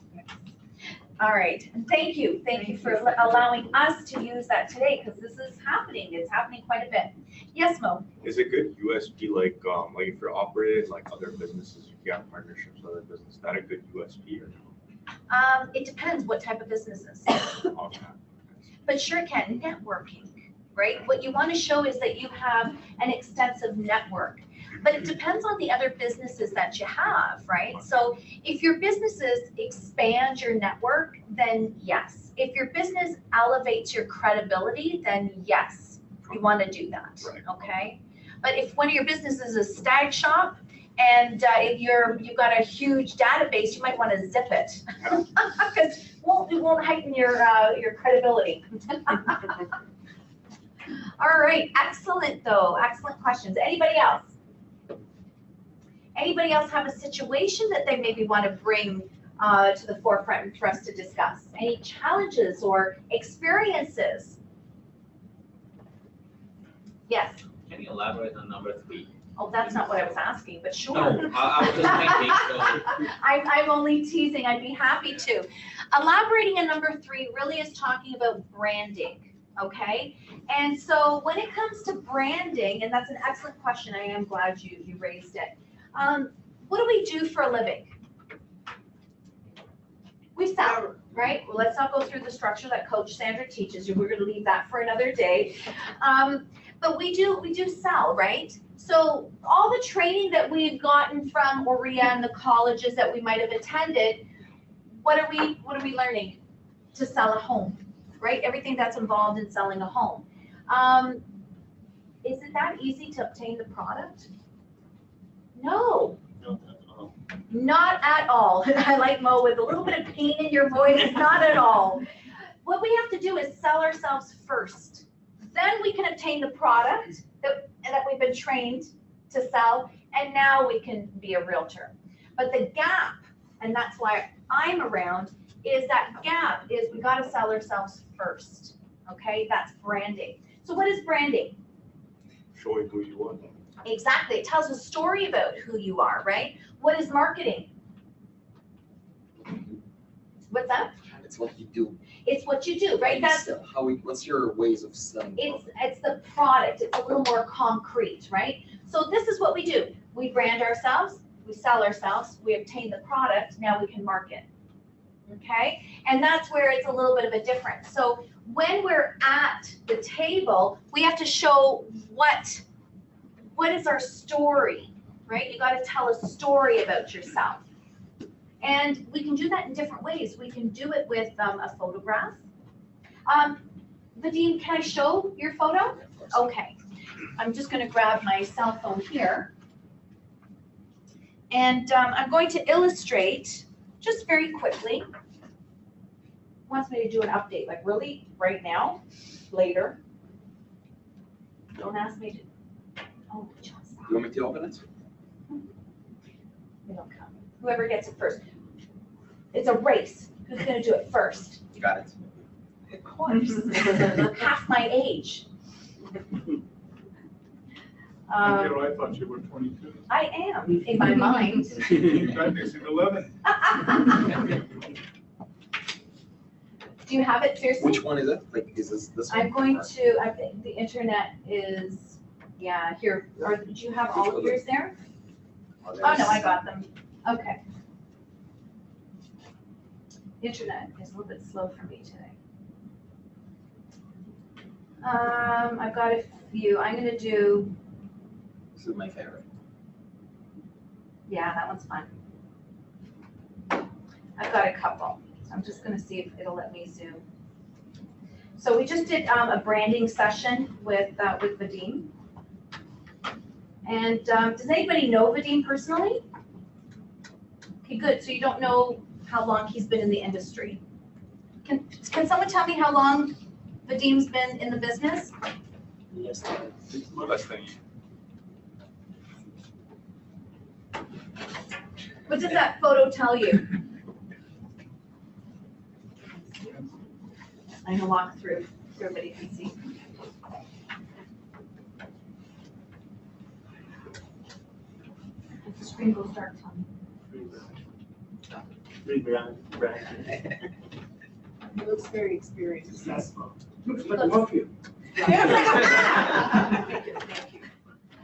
All right. Thank you. Thank you for allowing us to use that today, because this is happening. It's happening quite a bit. Yes, Mo? Is it good USP, like if you're operating like other businesses, if you have partnerships with other businesses, is that a good USP or no? It depends what type of businesses. Okay. But sure it can. Networking. Right? What you want to show is that you have an extensive network, but it depends on the other businesses that you have, right? So if your businesses expand your network, then yes. If your business elevates your credibility, then yes, you want to do that, okay? But if one of your businesses is a stag shop and you've got a huge database, you might want to zip it because it won't heighten your credibility. All right, excellent though, excellent questions. Anybody else? Anybody else have a situation that they maybe want to bring to the forefront for us to discuss? Any challenges or experiences? Yes. Can you elaborate on number 3? Oh, that's not what I was asking, but sure. No, I was just thinking, so. I'm only teasing, I'd be happy to. Elaborating on number 3 really is talking about branding, okay? And so when it comes to branding, and that's an excellent question, I am glad you raised it. What do we do for a living? We sell, right? Well, let's not go through the structure that Coach Sandra teaches you. We're gonna leave that for another day. But we do sell, right? So all the training that we've gotten from OREA and the colleges that we might have attended, what are we learning? To sell a home, right? Everything that's involved in selling a home. Is it that easy to obtain the product? No. Not at all. I like Mo with a little bit of pain in your voice, not at all. What we have to do is sell ourselves first. Then we can obtain the product that we've been trained to sell, and now we can be a realtor. But the gap, and that's why I'm around, is that gap is we gotta sell ourselves first, okay? That's branding. So what is branding? Showing who you are. Exactly, it tells a story about who you are, right? What is marketing? What's that? It's what you do. It's what you do, right? That's What's your ways of selling? it's the product. It's a little more concrete, right? So this is what we do. We brand ourselves, we sell ourselves, we obtain the product, now we can market. Okay? And that's where it's a little bit of a difference. So when we're at the table, we have to show what is our story, right? You got to tell a story about yourself. And we can do that in different ways. We can do it with a photograph. Vadim, can I show your photo? Okay. I'm just going to grab my cell phone here. And I'm going to illustrate just very quickly. Wants me to do an update, like really right now, later. Don't ask me to. Oh, just You want me to open it? they don't come. Whoever gets it first. It's a race. Who's going to do it first? You got it. Of course. Half my age. I thought you were 22. I am, in my mind. You got this in 11. Do you have it seriously? Which one is it? Like, is this one? I'm going to, I think the internet is, yeah, here. Or do you have all of yours there? Oh, no, I got them. Okay. Internet is a little bit slow for me today. I've got a few. I'm going to do. This is my favorite. Yeah, that one's fun. I've got a couple. So I'm just going to see if it'll let me zoom. So we just did a branding session with Vadim. And does anybody know Vadim personally? Okay, good. So you don't know how long he's been in the industry. Can someone tell me how long Vadim's been in the business? Less than you. What does that photo tell you? I'm gonna walk through so everybody can see. If the screen goes dark, tell me. He looks very experienced. Successful. Looks like a mafia. Thank you.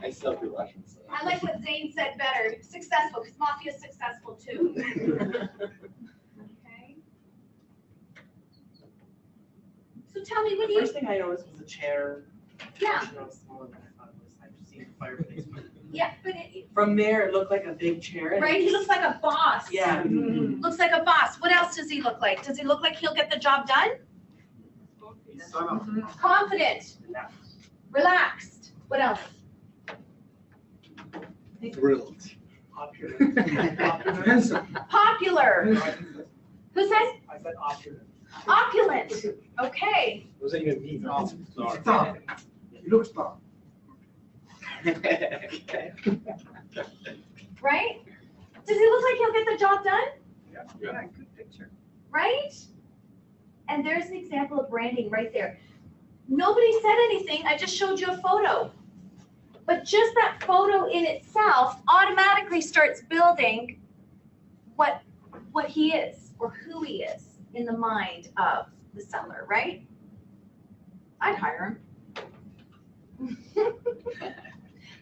I still do Russian. So. I like what Zane said better, successful, because Mafia is successful too. Okay. So tell me, what do you? First thing I noticed was the chair. Yeah. You know, smaller than I thought it was. I've seen the fireplace. Yeah, but it, From there, it looked like a big chair. and right, he looks like a boss. Yeah. Looks like a boss. What else does he look like? Does he look like he'll get the job done? Confident. Relaxed. What else? Thrilled. Handsome. Popular. Who says? I said opulent. Opulent. Okay. What does that even mean? Stop. He looks stop. Right? Does he look like he'll get the job done? Yeah, good picture. Right? And there's an example of branding right there. Nobody said anything. I just showed you a photo. But just that photo in itself automatically starts building what he is or who he is in the mind of the seller, right? I'd hire him.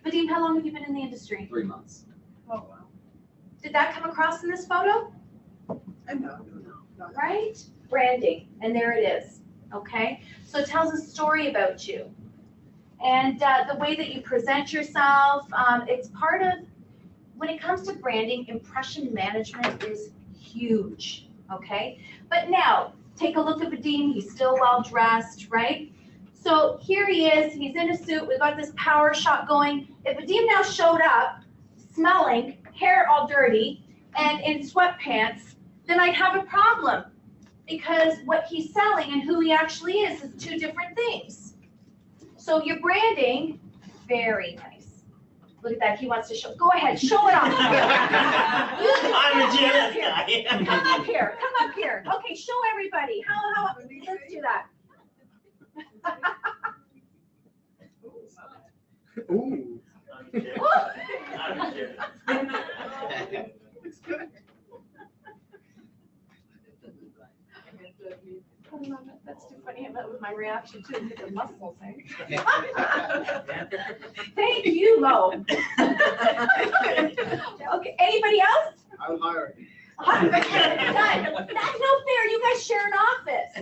Vadim, how long have you been in the industry? 3 months. Oh, wow. Did that come across in this photo? No. Right? Branding, and there it is, okay? So it tells a story about you. And the way that you present yourself, it's part of, when it comes to branding, impression management is huge, okay? But now, take a look at Vadim, he's still well dressed, right? So here he is, he's in a suit, we've got this power shot going. If Vadim now showed up, smelling, hair all dirty, and in sweatpants, then I'd have a problem. Because what he's selling and who he actually is two different things. So your branding, very nice. Look at that, he wants to show, go ahead, show it off. I'm a jealous guy. Come up here. Okay, show everybody. How, let's do that. Ooh. I'm jealous. It's good. That's too funny. That was my reaction too. Look at the muscles, eh? Thank you, Mo. Okay, anybody else? I'll hire you. That's no fair. You guys share an office.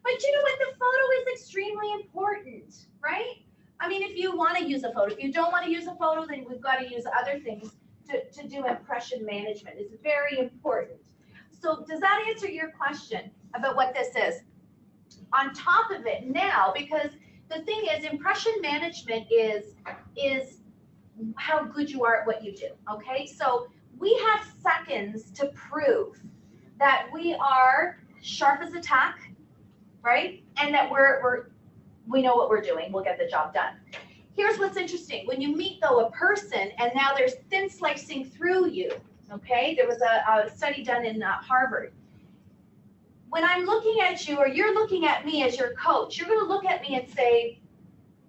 But you know what? The photo is extremely important, right? I mean, if you want to use a photo, if you don't want to use a photo, then we've got to use other things to do impression management. It's very important. So does that answer your question about what this is? On top of it now, because the thing is, impression management is how good you are at what you do, okay? So we have seconds to prove that we are sharp as a tack, right? And that we know what we're doing, we'll get the job done. Here's what's interesting. When you meet, though, a person and now there's thin slicing through you, okay? There was a study done in Harvard. When I'm looking at you or you're looking at me as your coach, you're going to look at me and say,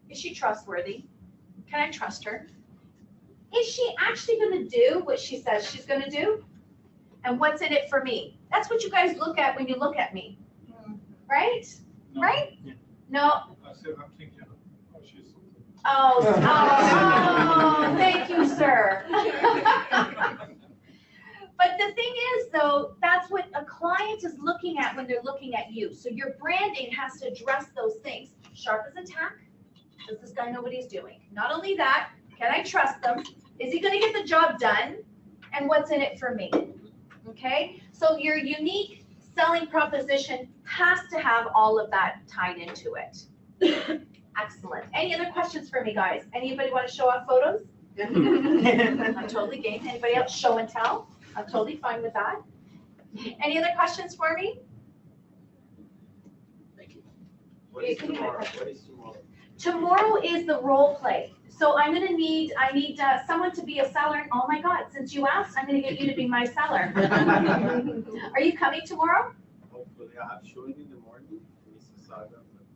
is she trustworthy? Can I trust her? Is she actually going to do what she says she's going to do? And what's in it for me? That's what you guys look at when you look at me, right? No. Right? Yeah. No. I said, I'm thinking, oh, she's. Oh, thank you, sir. But the thing is, though, that's what a client is looking at when they're looking at you. So your branding has to address those things. Sharp as a tack. Does this guy know what he's doing? Not only that, can I trust them? Is he going to get the job done? And what's in it for me? Okay? So your unique selling proposition has to have all of that tied into it. Excellent. Any other questions for me, guys? Anybody want to show off photos? I'm totally game. Anybody else? Show and tell? I'm totally fine with that. Any other questions for me? Thank you. What is tomorrow? What is tomorrow? Tomorrow is the role play. So I need someone to be a seller. Oh my God, since you asked, I'm gonna get you to be my seller. Are you coming tomorrow? Hopefully, I have showing in the morning, Mississauga, but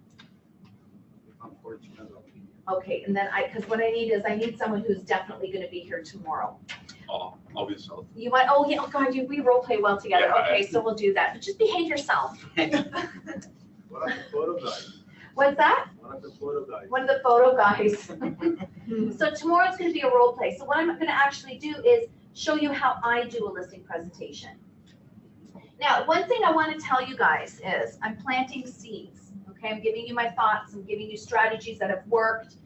if I'm fortunate, I'll be here. Okay, and then because what I need someone who's definitely gonna be here tomorrow. I'll be a seller. You want, oh yeah, oh God, we role play well together. Yeah, Okay, so we'll do that, but just behave yourself. What are the photo guys? What's that? One of the photo guys. One of the photo guys. So tomorrow's going to be a role play. So what I'm going to actually do is show you how I do a listing presentation. Now, one thing I want to tell you guys is I'm planting seeds. Okay, I'm giving you my thoughts. I'm giving you strategies that have worked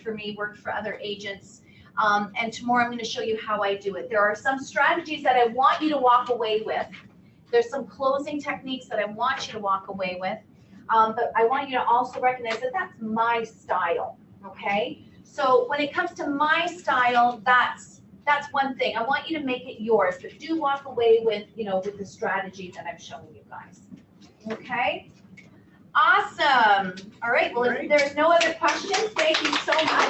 for me, worked for other agents. And tomorrow I'm going to show you how I do it. There are some strategies that I want you to walk away with. There's some closing techniques that I want you to walk away with. But I want you to also recognize that that's my style, okay? So when it comes to my style, that's one thing. I want you to make it yours, but do walk away with, with the strategy that I'm showing you guys, okay? Awesome. All right, well, if there's no other questions, thank you so much.